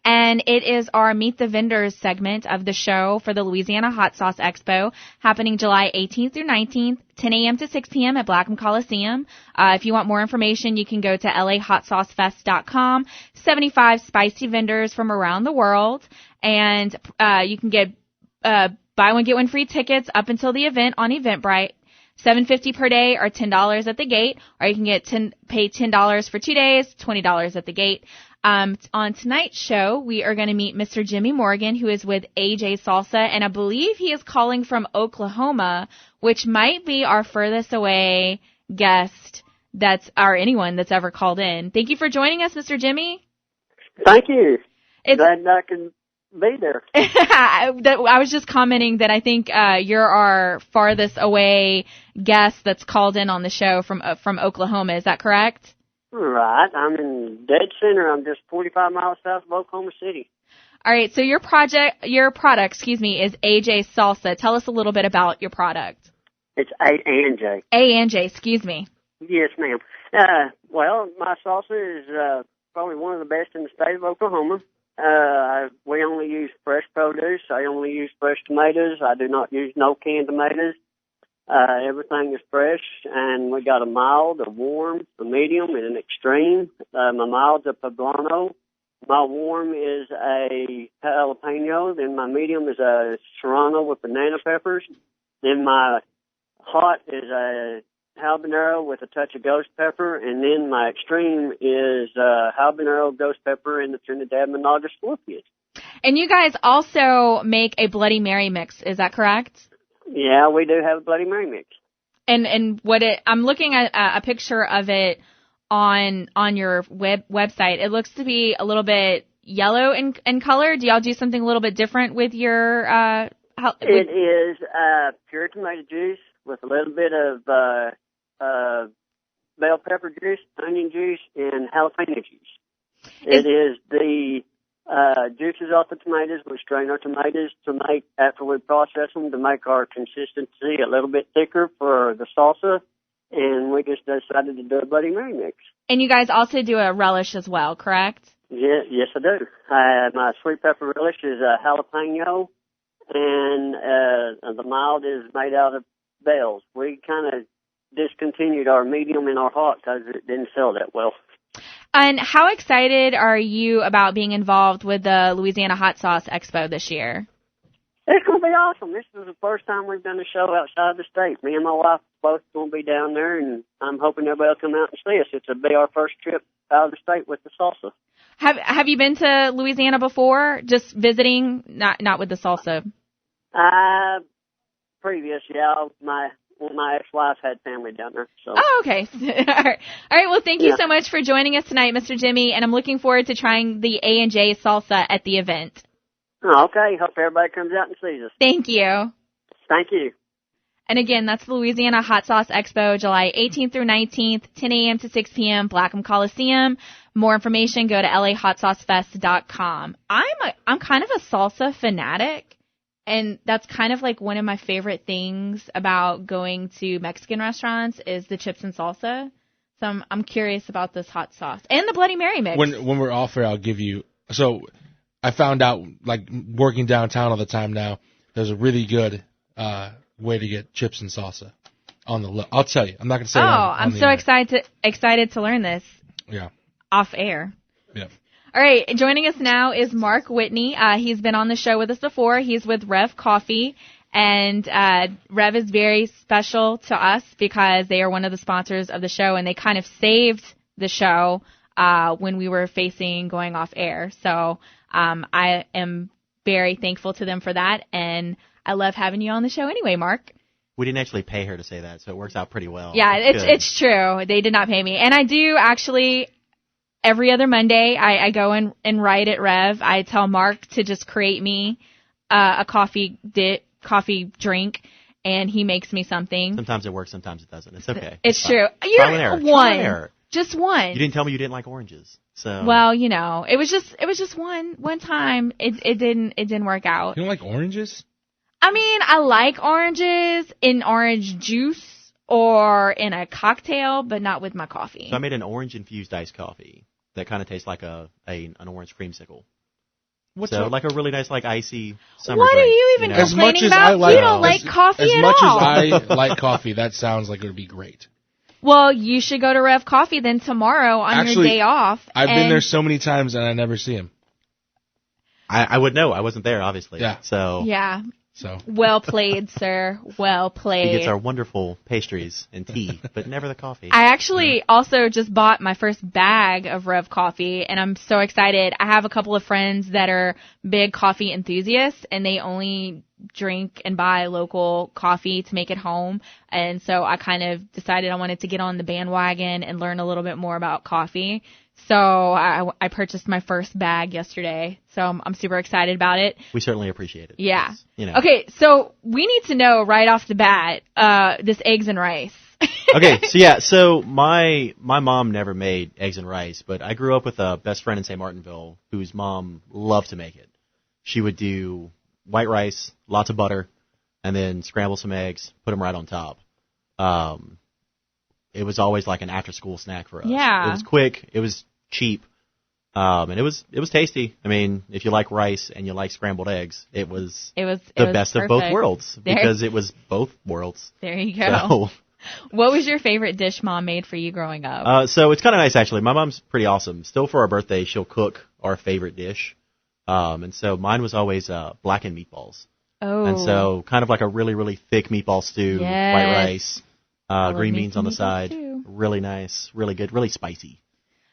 And it is our Meet the Vendors segment of the show for the Louisiana Hot Sauce Expo, happening July 18th through 19th, 10 a.m. to 6 p.m. at Blackham Coliseum. If you want more information, you can go to lahotsaucefest.com. 75 spicy vendors from around the world. And you can get buy one, get one free tickets up until the event on Eventbrite. $7.50 per day or $10 at the gate, or you can pay $10 for 2 days, $20 at the gate. On tonight's show, we are going to meet Mr. Jimmy Morgan, who is with AJ Salsa, and I believe he is calling from Oklahoma, which might be our furthest away guest or anyone that's ever called in. Thank you for joining us, Mr. Jimmy. Thank you. Glad I can be there. I was just commenting that I think you're our farthest away guest that's called in on the show from Oklahoma. Is that correct? Right. I'm in dead center. I'm just 45 miles south of Oklahoma City. All right. So your product, is AJ Salsa. Tell us a little bit about your product. It's A&J. A&J, excuse me. Yes, ma'am. Well, my salsa is probably one of the best in the state of Oklahoma. We only use fresh produce. I only use fresh tomatoes. I do not use no canned tomatoes. Everything is fresh, and we got a mild, a warm, a medium, and an extreme. My mild's a poblano. My warm is a jalapeno. Then my medium is a serrano with banana peppers. Then my hot is a habanero with a touch of ghost pepper. And then my extreme is habanero, ghost pepper, and the Trinidad Monaga Scorpions. And you guys also make a Bloody Mary mix. Is that correct? Yeah, we do have a Bloody Mary mix. And I'm looking at a picture of it on your website. It looks to be a little bit yellow in color. Do y'all do something a little bit different with your? It is pure tomato juice with a little bit of bell pepper juice, onion juice, and jalapeno juice. It is the juices off the tomatoes. We strain our tomatoes to make, after we process them, to make our consistency a little bit thicker for the salsa. And we just decided to do a Bloody Mary mix. And you guys also do a relish as well, correct? Yes, I do. My sweet pepper relish is a jalapeno, and the mild is made out of bells. We kind of discontinued our medium and our hot because it didn't sell that well. And how excited are you about being involved with the Louisiana Hot Sauce Expo this year? It's going to be awesome. This is the first time we've done a show outside the state. Me and my wife both going to be down there, and I'm hoping everybody will come out and see us. It'll be our first trip out of the state with the salsa. Have you been to Louisiana before? Just visiting, not with the salsa? Previous, yeah. My ex-wife had family down there. So. Oh, okay. All right. Well, thank you so much for joining us tonight, Mr. Jimmy, and I'm looking forward to trying the A&J salsa at the event. Oh, okay. Hope everybody comes out and sees us. Thank you. Thank you. And again, that's the Louisiana Hot Sauce Expo, July 18th through 19th, 10 a.m. to 6 p.m., Blackham Coliseum. More information, go to lahotsaucefest.com. I'm kind of a salsa fanatic. And that's kind of like one of my favorite things about going to Mexican restaurants is the chips and salsa. So I'm curious about this hot sauce and the Bloody Mary mix. When we're off air, I'll give you. So I found out, like working downtown all the time now, there's a really good way to get chips and salsa on the low. I'll tell you. I'm not going to say. I'm so excited to learn this. Yeah. Off air. Yeah. All right, joining us now is Mark Whitney. He's been on the show with us before. He's with Rev Coffee, and Rev is very special to us because they are one of the sponsors of the show, and they kind of saved the show when we were facing going off air. So I am very thankful to them for that, and I love having you on the show anyway, Mark. We didn't actually pay her to say that, so it works out pretty well. Yeah, it's true. They did not pay me, and I do actually. Every other Monday, I go and write at Rev. I tell Mark to just create me a coffee drink, and he makes me something. Sometimes it works, sometimes it doesn't. It's okay. It's true. Trial and error. Trial and error. Just one. You didn't tell me you didn't like oranges, so. Well, it was just one time. It didn't work out. You don't like oranges? I mean, I like oranges in orange juice or in a cocktail, but not with my coffee. So I made an orange-infused iced coffee that kind of tastes like an orange creamsicle. Like a really nice, like, icy summer What drink, are you even complaining about? You don't like coffee at all. As much as I like coffee, that sounds like it would be great. Well, you should go to Rev Coffee then tomorrow on your day off. I've been there so many times and I never see him. I would know. I wasn't there, obviously. Yeah. So. Yeah. So Well played, sir. Well played. He gets our wonderful pastries and tea, but never the coffee. I actually also just bought my first bag of Rev coffee, and I'm so excited. I have a couple of friends that are big coffee enthusiasts, and they only drink and buy local coffee to make it home. And so I kind of decided I wanted to get on the bandwagon and learn a little bit more about coffee. So I purchased my first bag yesterday. So I'm super excited about it. We certainly appreciate it. Yeah. You know. Okay, so we need to know right off the bat, this eggs and rice. Okay, so my mom never made eggs and rice, but I grew up with a best friend in St. Martinville whose mom loved to make it. She would do white rice, lots of butter, and then scramble some eggs, put them right on top. It was always like an after-school snack for us. Yeah. It was quick. It was cheap. And it was tasty. I mean, if you like rice and you like scrambled eggs, it was the best perfect. of both worlds because it was both worlds. There you go. So, what was your favorite dish Mom made for you growing up? so it's kind of nice actually. My mom's pretty awesome. Still for our birthday, she'll cook our favorite dish. And so mine was always blackened meatballs. Oh. And so kind of like a really, really thick meatball stew, Yes. white rice, green me beans on the some meatballs side. too. Really nice, really good, really spicy.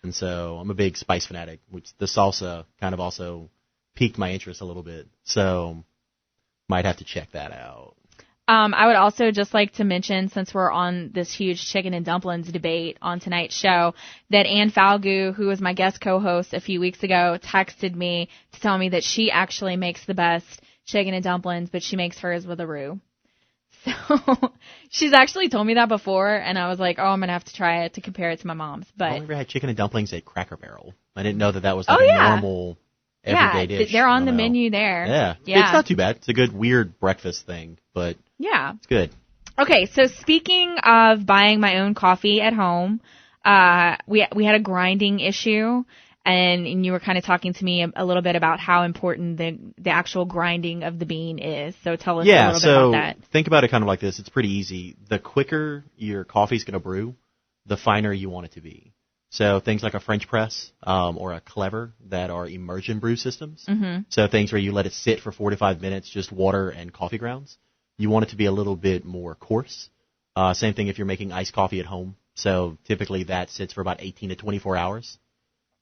And so I'm a big spice fanatic, which the salsa kind of also piqued my interest a little bit. So might have to check that out. I would also just like to mention, since we're on this huge chicken and dumplings debate on tonight's show, that Ann Falgu, who was my guest co-host a few weeks ago, texted me to tell me that she actually makes the best chicken and dumplings, but she makes hers with a roux. So she's actually told me that before, and I was like, oh, I'm going to have to try it to compare it to my mom's. But I never had chicken and dumplings at Cracker Barrel. I didn't know that was like Oh, a yeah. normal everyday dish. They're on I the don't know. menu there. Yeah. Yeah. It's not too bad. It's a good, weird breakfast thing, but Yeah. it's good. Okay, so speaking of buying my own coffee at home, we had a grinding issue, and you were kind of talking to me a little bit about how important the actual grinding of the bean is. So tell us a little bit about that. Think about it kind of like this. It's pretty easy. The quicker your coffee's going to brew, the finer you want it to be. So things like a French press or a Clever that are immersion brew systems. Mm-hmm. So things where you let it sit for 4 to 5 minutes, just water and coffee grounds. You want it to be a little bit more coarse. Same thing if you're making iced coffee at home. So typically that sits for about 18 to 24 hours.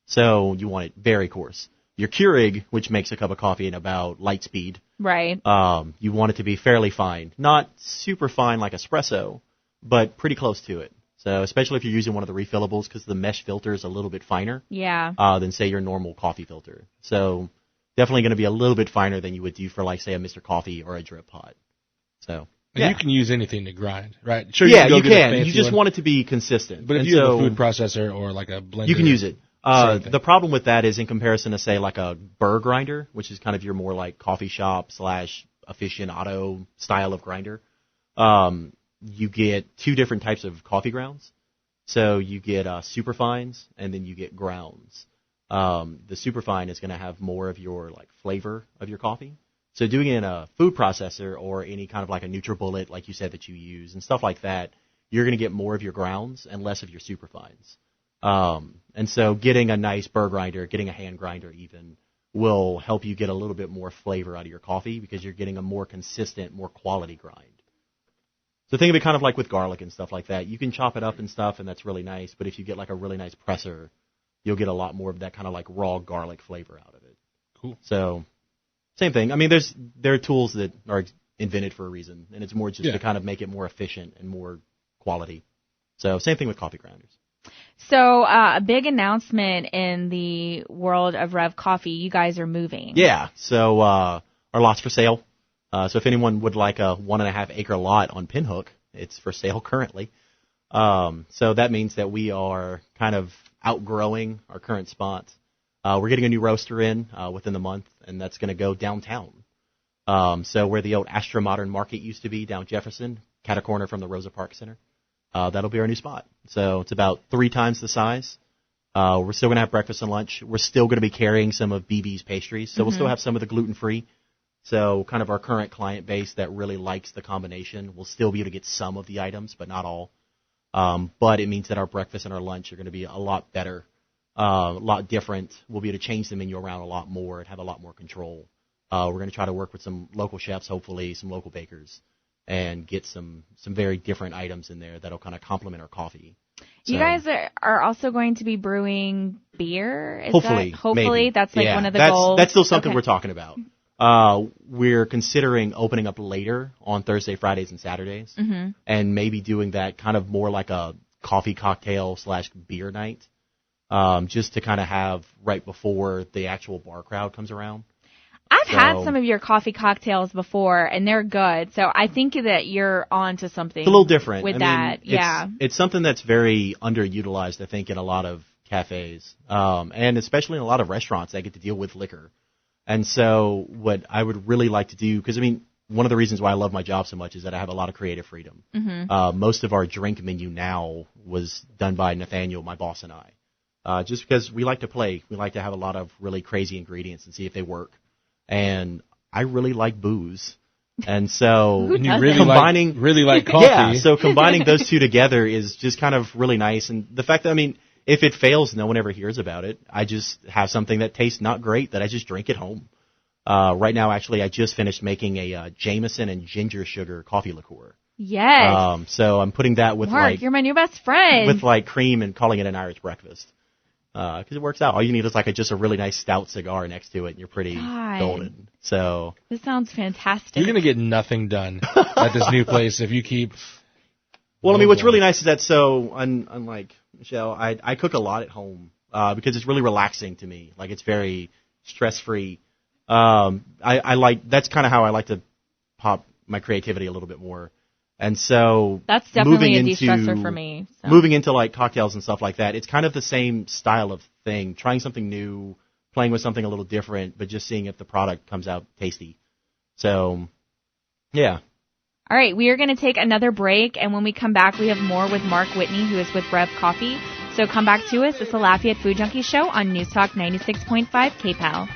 So you want it very coarse. Your Keurig, which makes a cup of coffee in about light speed, Right. you want it to be fairly fine. Not super fine like espresso, but pretty close to it. So especially if you're using one of the refillables, because the mesh filter is a little bit finer Yeah. than, say, your normal coffee filter. So definitely going to be a little bit finer than you would do for, like, say, a Mr. Coffee or a drip pot. So And you can use anything to grind, right? yeah, go you get a can. fancy You just one, want it to be consistent. But if And you have so a food processor or like a blender, you can use it. same thing. The problem with that is in comparison to, say, like a burr grinder, which is kind of your more like coffee shop / aficionado style of grinder, you get two different types of coffee grounds. So you get superfines and then you get grounds. The superfine is going to have more of your like flavor of your coffee. So doing it in a food processor or any kind of like a NutriBullet, like you said, that you use and stuff like that, you're going to get more of your grounds and less of your superfines. And so getting a nice burr grinder, getting a hand grinder even, will help you get a little bit more flavor out of your coffee because you're getting a more consistent, more quality grind. So think of it kind of like with garlic and stuff like that. You can chop it up and stuff, and that's really nice. But if you get like a really nice presser, you'll get a lot more of that kind of like raw garlic flavor out of it. Cool. So same thing. I mean, there are tools that are invented for a reason, and it's more just to kind of make it more efficient and more quality. So same thing with coffee grinders. So a big announcement in the world of Rev Coffee. You guys are moving. Yeah. So our lot's for sale. So if anyone would like a 1.5 acre lot on Pinhook, it's for sale currently. So that means that we are kind of outgrowing our current spot. We're getting a new roaster in within the month, and that's going to go downtown. So where the old Astra Modern Market used to be down Jefferson, cat a corner from the Rosa Park Center, that'll be our new spot. So it's about 3 times the size. We're still going to have breakfast and lunch. We're still going to be carrying some of BB's pastries, so we'll still have some of the gluten-free. So kind of our current client base that really likes the combination will still be able to get some of the items, but not all. But it means that our breakfast and our lunch are going to be a lot better, a lot different. We'll be able to change the menu around a lot more and have a lot more control. We're going to try to work with some local chefs, hopefully some local bakers, and get some very different items in there that'll kind of complement our coffee. You guys are also going to be brewing beer? Hopefully. Hopefully, that's like one of the goals. That's still something we're talking about. We're considering opening up later on Thursday, Fridays, and Saturdays, and maybe doing that kind of more like a coffee cocktail / beer night, just to kind of have right before the actual bar crowd comes around. I've had some of your coffee cocktails before, and they're good. So I think that you're on to something. It's a little different with that. Yeah. It's something that's very underutilized, I think, in a lot of cafes, and especially in a lot of restaurants that get to deal with liquor. And so what I would really like to do, because, I mean, one of the reasons why I love my job so much is that I have a lot of creative freedom. Most of our drink menu now was done by Nathaniel, my boss, and I, just because we like to play. We like to have a lot of really crazy ingredients and see if they work. And I really like booze. And so and you really like coffee. Yeah, so combining those two together is just kind of really nice. And the fact that, I mean, if it fails, no one ever hears about it. I just have something that tastes not great that I just drink at home. Right now, actually, I just finished making a Jameson and ginger sugar coffee liqueur. Yes. So I'm putting that with Mark, you're my new best friend. With like cream and calling it an Irish breakfast. Because it works out. All you need is like just a really nice stout cigar next to it, and you're pretty golden. So this sounds fantastic. You're going to get nothing done at this new place if you keep... Well, I mean, what's really nice is that unlike Michelle, I cook a lot at home because it's really relaxing to me. Like, it's very stress-free. I like, that's kind of how I like to pop my creativity a little bit more. And so that's definitely a de-stressor for me. So. Moving into like cocktails and stuff like that, it's kind of the same style of thing, trying something new, playing with something a little different, but just seeing if the product comes out tasty. So, yeah. All right, we are going to take another break, and when we come back, we have more with Mark Whitney, who is with Rev Coffee. So come back to us. It's the Lafayette Food Junkie Show on News Talk 96.5 KPAL.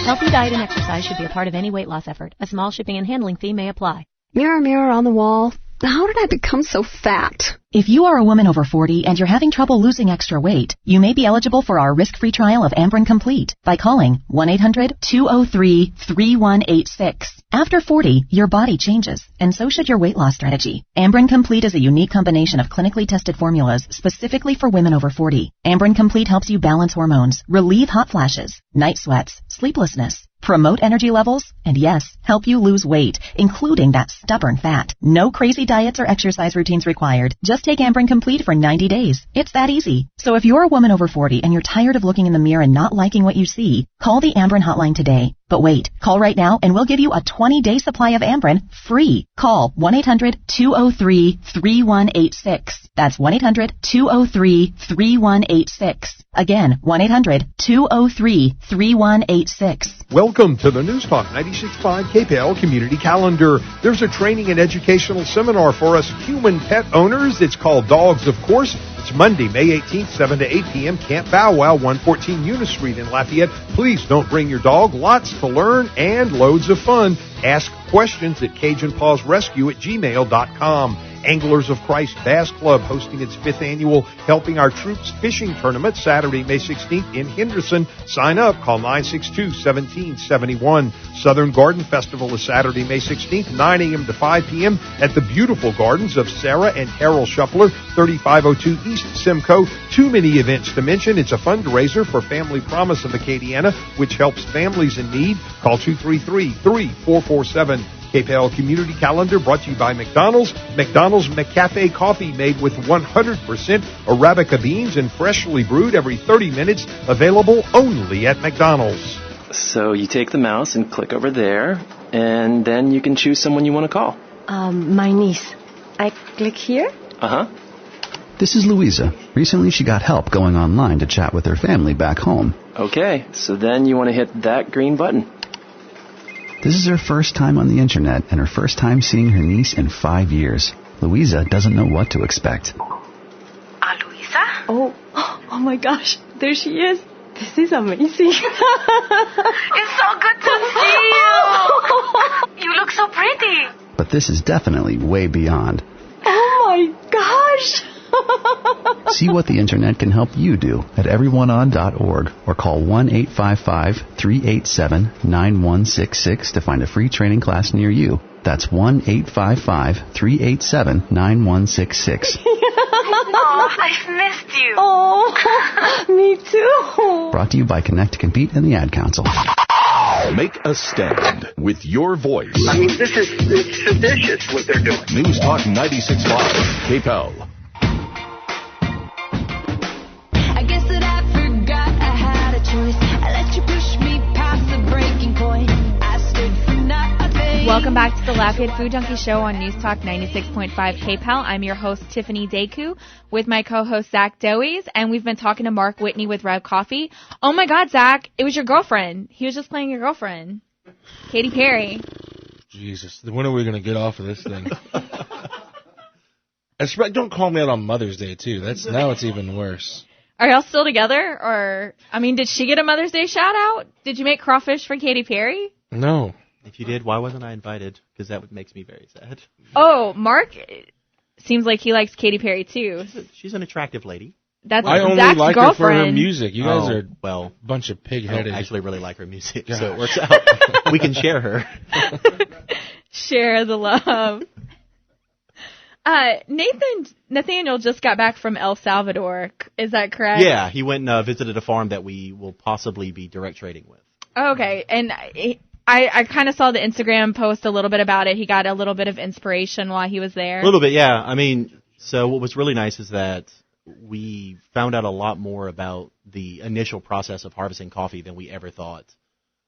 Healthy diet and exercise should be a part of any weight loss effort. A small shipping and handling fee may apply. Mirror, mirror on the wall, how did I become so fat? If you are a woman over 40 and you're having trouble losing extra weight, you may be eligible for our risk-free trial of Amberen Complete by calling 1-800-203-3186. After 40, your body changes, and so should your weight loss strategy. Amberen Complete is a unique combination of clinically tested formulas specifically for women over 40. Amberen Complete helps you balance hormones, relieve hot flashes, night sweats, sleeplessness, promote energy levels, and yes, help you lose weight, including that stubborn fat. No crazy diets or exercise routines required. Just take Amberen Complete for 90 days. It's that easy. So if you're a woman over 40 and you're tired of looking in the mirror and not liking what you see, call the Amberen hotline today. But wait, call right now and we'll give you a 20-day supply of Amberen free. Call 1-800-203-3186. That's 1-800-203-3186. Again, 1-800-203-3186. Welcome to the News Talk 96.5 KPL Community Calendar. There's a training and educational seminar for us human pet owners. It's called Dogs, of course. It's Monday, May 18th, 7 to 8 p.m. Camp Bow Wow, 114 Eunice Street in Lafayette. Please don't bring your dog. Lots to learn and loads of fun. Ask questions at CajunPawsRescue@gmail.com. Anglers of Christ Bass Club hosting its 5th annual Helping Our Troops Fishing Tournament Saturday, May 16th in Henderson. Sign up. Call 962-1771. Southern Garden Festival is Saturday, May 16th, 9 a.m. to 5 p.m. at the beautiful gardens of Sarah and Carol Shuffler, 3502 East Simcoe. Too many events to mention. It's a fundraiser for Family Promise of Acadiana, which helps families in need. Call 233-3447. KPL Community Calendar brought to you by McDonald's. McDonald's McCafe coffee made with 100% Arabica beans and freshly brewed every 30 minutes. Available only at McDonald's. So you take the mouse and click over there, and then you can choose someone you want to call. My niece. I click here? Uh-huh. This is Louisa. Recently she got help going online to chat with her family back home. Okay, so then you want to hit that green button. This is her first time on the internet and her first time seeing her niece in 5 years. Louisa doesn't know what to expect. Louisa? Oh my gosh, there she is. This is amazing. It's so good to see you. You look so pretty. But this is definitely way beyond. Oh my my gosh! See what the Internet can help you do at everyoneon.org or call 1-855-387-9166 to find a free training class near you. That's 1-855-387-9166. Oh, I've missed you. Oh, me too. Brought to you by Connect to Compete and the Ad Council. Make a stand with your voice. I mean, it's seditious what they're doing. News Talk 96.5, KPEL. I guess that I forgot I had a choice. I let you push me past the breaking point. I stood for nothing. Welcome back to the Lafayette Food Junkie Show on News Talk 96.5 KPEL. I'm your host, Tiffany Deku, with my co-host, Zach Dowies, and we've been talking to Mark Whitney with Rev Coffee. Oh my God, Zach, it was your girlfriend. He was just playing your girlfriend, Katy Perry. Jesus, when are we going to get off of this thing? Don't call me out on Mother's Day, too. Now it's even worse. Are y'all still together? Or, I mean, did she get a Mother's Day shout out? Did you make crawfish for Katy Perry? No. If you did, why wasn't I invited? Because that makes me very sad. Oh, Mark seems like he likes Katy Perry, too. She's an attractive lady. That's I only Zach's like girlfriend. her for her music. You guys are well, a bunch of pig-headed. I actually really like her music, Gosh. so it works out. We can share her. Share the love. Nathaniel just got back from El Salvador. Is that correct? Yeah, he went and visited a farm that we will possibly be direct trading with. Okay, and I kind of saw the Instagram post a little bit about it. He got a little bit of inspiration while he was there. A little bit, yeah. I mean, so what was really nice is that we found out a lot more about the initial process of harvesting coffee than we ever thought.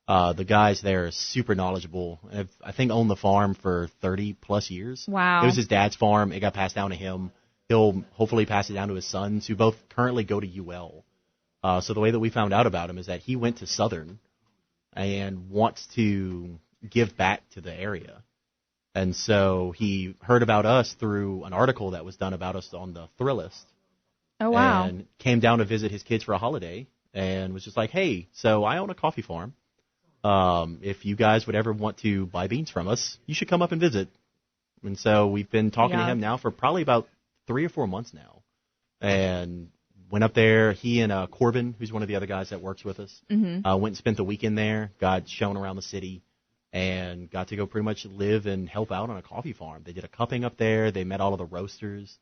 The guys there are super knowledgeable. I think owned the farm for 30 plus years. Wow. It was his dad's farm. It got passed down to him. He'll hopefully pass it down to his sons, who both currently go to UL. So the way that we found out about him is that he went to Southern and wants to give back to the area. And so he heard about us through an article that was done about us on the Thrillist. Oh, wow. And came down to visit his kids for a holiday and was just like, hey, so I own a coffee farm. If you guys would ever want to buy beans from us, you should come up and visit. And so we've been talking to him now for probably about 3 or 4 months now. And went up there. He and Corbin, who's one of the other guys that works with us, went and spent the weekend there, got shown around the city, and got to go pretty much live and help out on a coffee farm. They did a cupping up there. They met all of the roasters.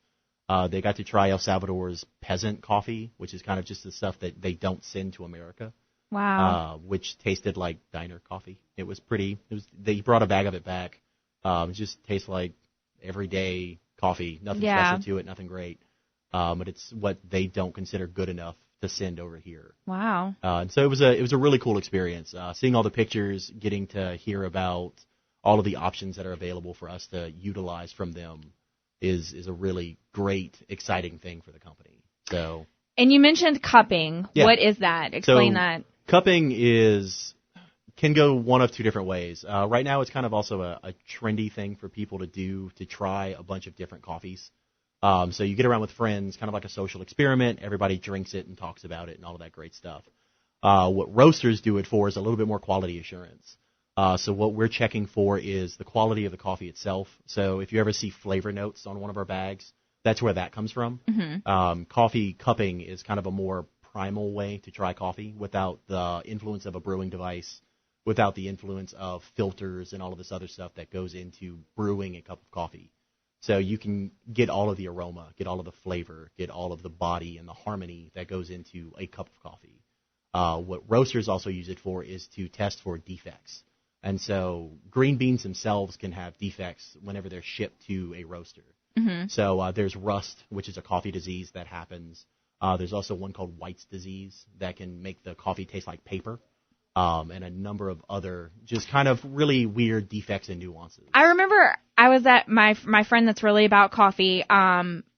They got to try El Salvador's peasant coffee, which is kind of just the stuff that they don't send to America. Wow. Which tasted like diner coffee. It was pretty. They brought a bag of it back. It just tastes like everyday coffee. Nothing special to it. Nothing great. But it's what they don't consider good enough to send over here. Wow. And so it was a really cool experience. Seeing all the pictures, getting to hear about all of the options that are available for us to utilize from them is a really great, exciting thing for the company. So. And you mentioned cupping. Yeah. What is that? Explain So, that. Cupping can go one of two different ways. Right now, it's kind of also a trendy thing for people to do, to try a bunch of different coffees. So you get around with friends, kind of like a social experiment. Everybody drinks it and talks about it and all of that great stuff. What roasters do it for is a little bit more quality assurance. So what we're checking for is the quality of the coffee itself. So if you ever see flavor notes on one of our bags, that's where that comes from. Mm-hmm. Coffee cupping is kind of a more primal way to try coffee without the influence of a brewing device, without the influence of filters and all of this other stuff that goes into brewing a cup of coffee. So you can get all of the aroma, get all of the flavor, get all of the body and the harmony that goes into a cup of coffee. What roasters also use it for is to test for defects. And so green beans themselves can have defects whenever they're shipped to a roaster. Mm-hmm. So there's rust, which is a coffee disease that happens. There's also one called White's disease that can make the coffee taste like paper. And a number of other just kind of really weird defects and nuances. I remember I was at my friend that's really about coffee.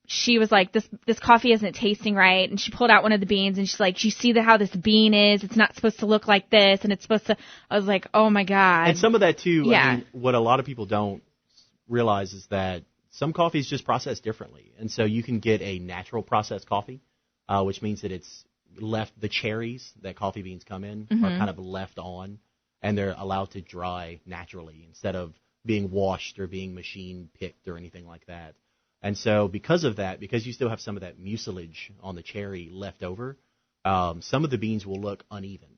She was like, this coffee isn't tasting right. And she pulled out one of the beans and she's like, you see how this bean is? It's not supposed to look like this. And it's supposed to, I was like, oh my God. And some of that too, Yeah. I mean, what a lot of people don't realize is that some coffee is just processed differently. And so you can get a natural processed coffee, which means that it's left, the cherries that coffee beans come in are kind of left on, and they're allowed to dry naturally instead of being washed or being machine picked or anything like that. And so because of that, because you still have some of that mucilage on the cherry left over, some of the beans will look uneven.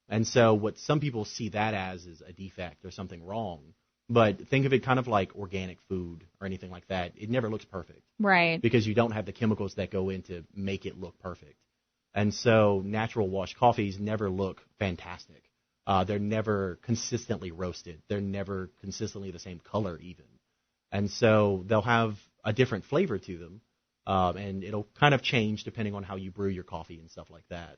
And so what some people see that as is a defect or something wrong. But think of it kind of like organic food or anything like that. It never looks perfect. Right. Because you don't have the chemicals that go in to make it look perfect. And so natural wash coffees never look fantastic. They're never consistently roasted. They're never consistently the same color even. And so they'll have a different flavor to them. And it'll kind of change depending on how you brew your coffee and stuff like that.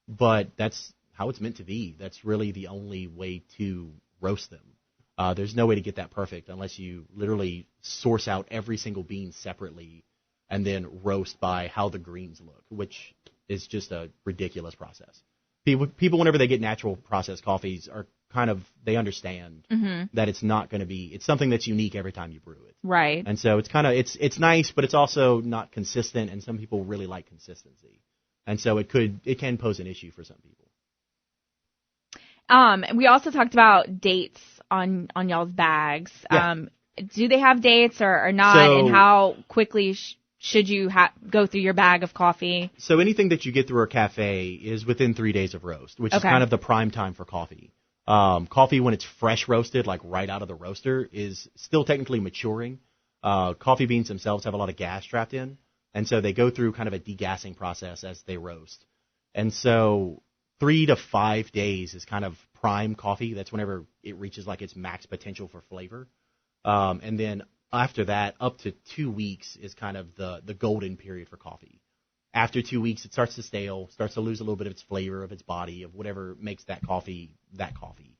But that's how it's meant to be. That's really the only way to roast them. There's no way to get that perfect unless you literally source out every single bean separately and then roast by how the greens look, which is just a ridiculous process. People whenever they get natural processed coffees are kind of, they understand that it's not going to be, it's something that's unique every time you brew it. Right. And so it's kind of, it's nice, but it's also not consistent, and some people really like consistency. And so it can pose an issue for some people. We also talked about dates on y'all's bags. Yeah. Do they have dates or not? And how quickly should you go through your bag of coffee? So anything that you get through our cafe is within 3 days of roast, which is kind of the prime time for coffee. Coffee, when it's fresh roasted, like right out of the roaster, is still technically maturing. Coffee beans themselves have a lot of gas trapped in, and so they go through kind of a degassing process as they roast. And so 3 to 5 days is kind of prime coffee. That's whenever it reaches like its max potential for flavor. And then after that, up to 2 weeks is kind of the golden period for coffee. After 2 weeks, it starts to stale, starts to lose a little bit of its flavor, of its body, of whatever makes that coffee that coffee.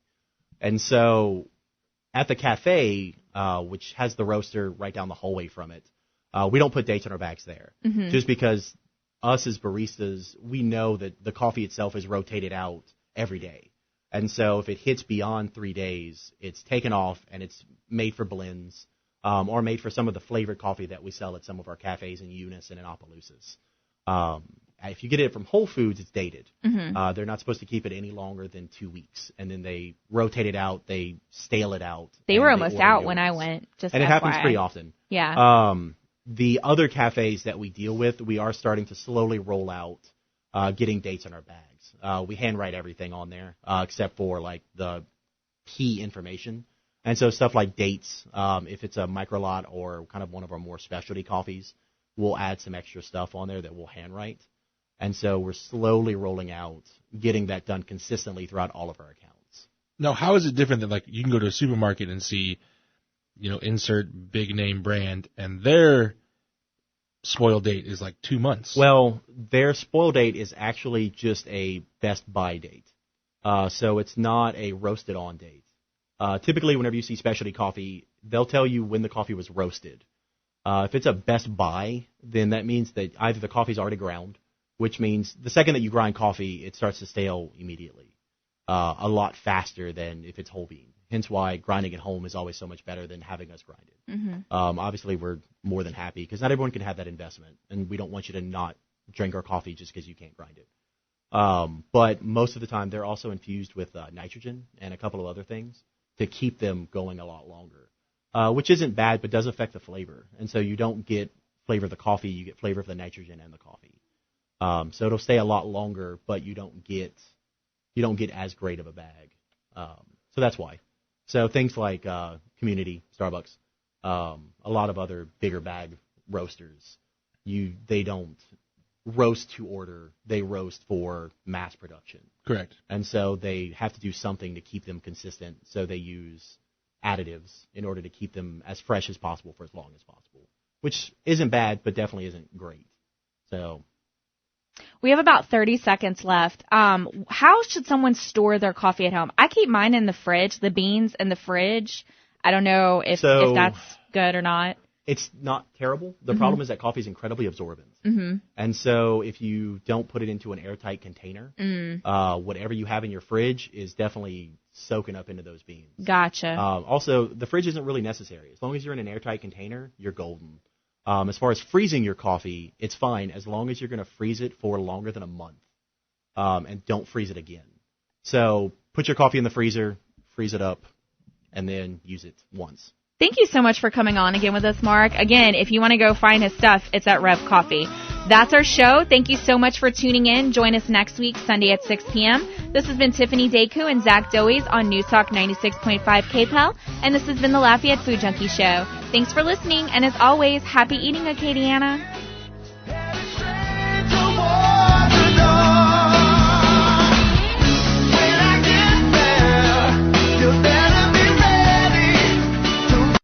And so at the cafe, which has the roaster right down the hallway from it, we don't put dates on our bags there. Just because us as baristas, we know that the coffee itself is rotated out every day. And so if it hits beyond 3 days, it's taken off and it's made for blends, or made for some of the flavored coffee that we sell at some of our cafes in Eunice and in Opelousas. If you get it from Whole Foods, it's dated. They're not supposed to keep it any longer than 2 weeks. And then they rotate it out, they stale it out. They were almost out when I went, just and it happens pretty often. Yeah. The other cafes that we deal with, we are starting to slowly roll out getting dates on our bags. We handwrite everything on there, except for like the key information. And so stuff like dates, if it's a micro lot or kind of one of our more specialty coffees, we'll add some extra stuff on there that we'll handwrite. And so we're slowly rolling out getting that done consistently throughout all of our accounts. Now, how is it different than, like, you can go to a supermarket and see, insert big name brand, and their spoil date is like 2 months? Well, their spoil date is actually just a best buy date. So it's not a roasted on date. Typically, whenever you see specialty coffee, they'll tell you when the coffee was roasted. If it's a best buy, then that means that either the coffee's already ground, which means the second that you grind coffee, it starts to stale immediately, a lot faster than if it's whole bean. Hence why grinding at home is always so much better than having us grind it. Obviously, we're more than happy because not everyone can have that investment, and we don't want you to not drink our coffee just because you can't grind it. But most of the time, they're also infused with nitrogen and a couple of other things to keep them going a lot longer. Which isn't bad, but does affect the flavor. And so you don't get flavor of the coffee, you get flavor of the nitrogen and the coffee. So it'll stay a lot longer, but you don't get as great of a bag. So that's why. So things like Community, Starbucks, a lot of other bigger bag roasters, they don't roast to order, they roast for mass production. Correct. And so they have to do something to keep them consistent, so they use additives in order to keep them as fresh as possible for as long as possible, which isn't bad, but definitely isn't great. So we have about 30 seconds left. How should someone store their coffee at home? I keep mine in the fridge, the beans in the fridge. I don't know if that's good or not. It's not terrible. The problem is that coffee is incredibly absorbent. And so if you don't put it into an airtight container, whatever you have in your fridge is definitely soaking up into those beans. Gotcha. Also, the fridge isn't really necessary. As long as you're in an airtight container, you're golden. As far as freezing your coffee, it's fine as long as you're going to freeze it for longer than a month, and don't freeze it again. So put your coffee in the freezer, freeze it up, and then use it once. Thank you so much for coming on again with us, Mark. Again, if you want to go find his stuff, it's at Rev Coffee. That's our show. Thank you so much for tuning in. Join us next week, Sunday at 6 p.m. This has been Tiffany Deku and Zach Dowies on News Talk 96.5 KPEL, and this has been the Lafayette Food Junkie Show. Thanks for listening, and as always, happy eating, Acadiana.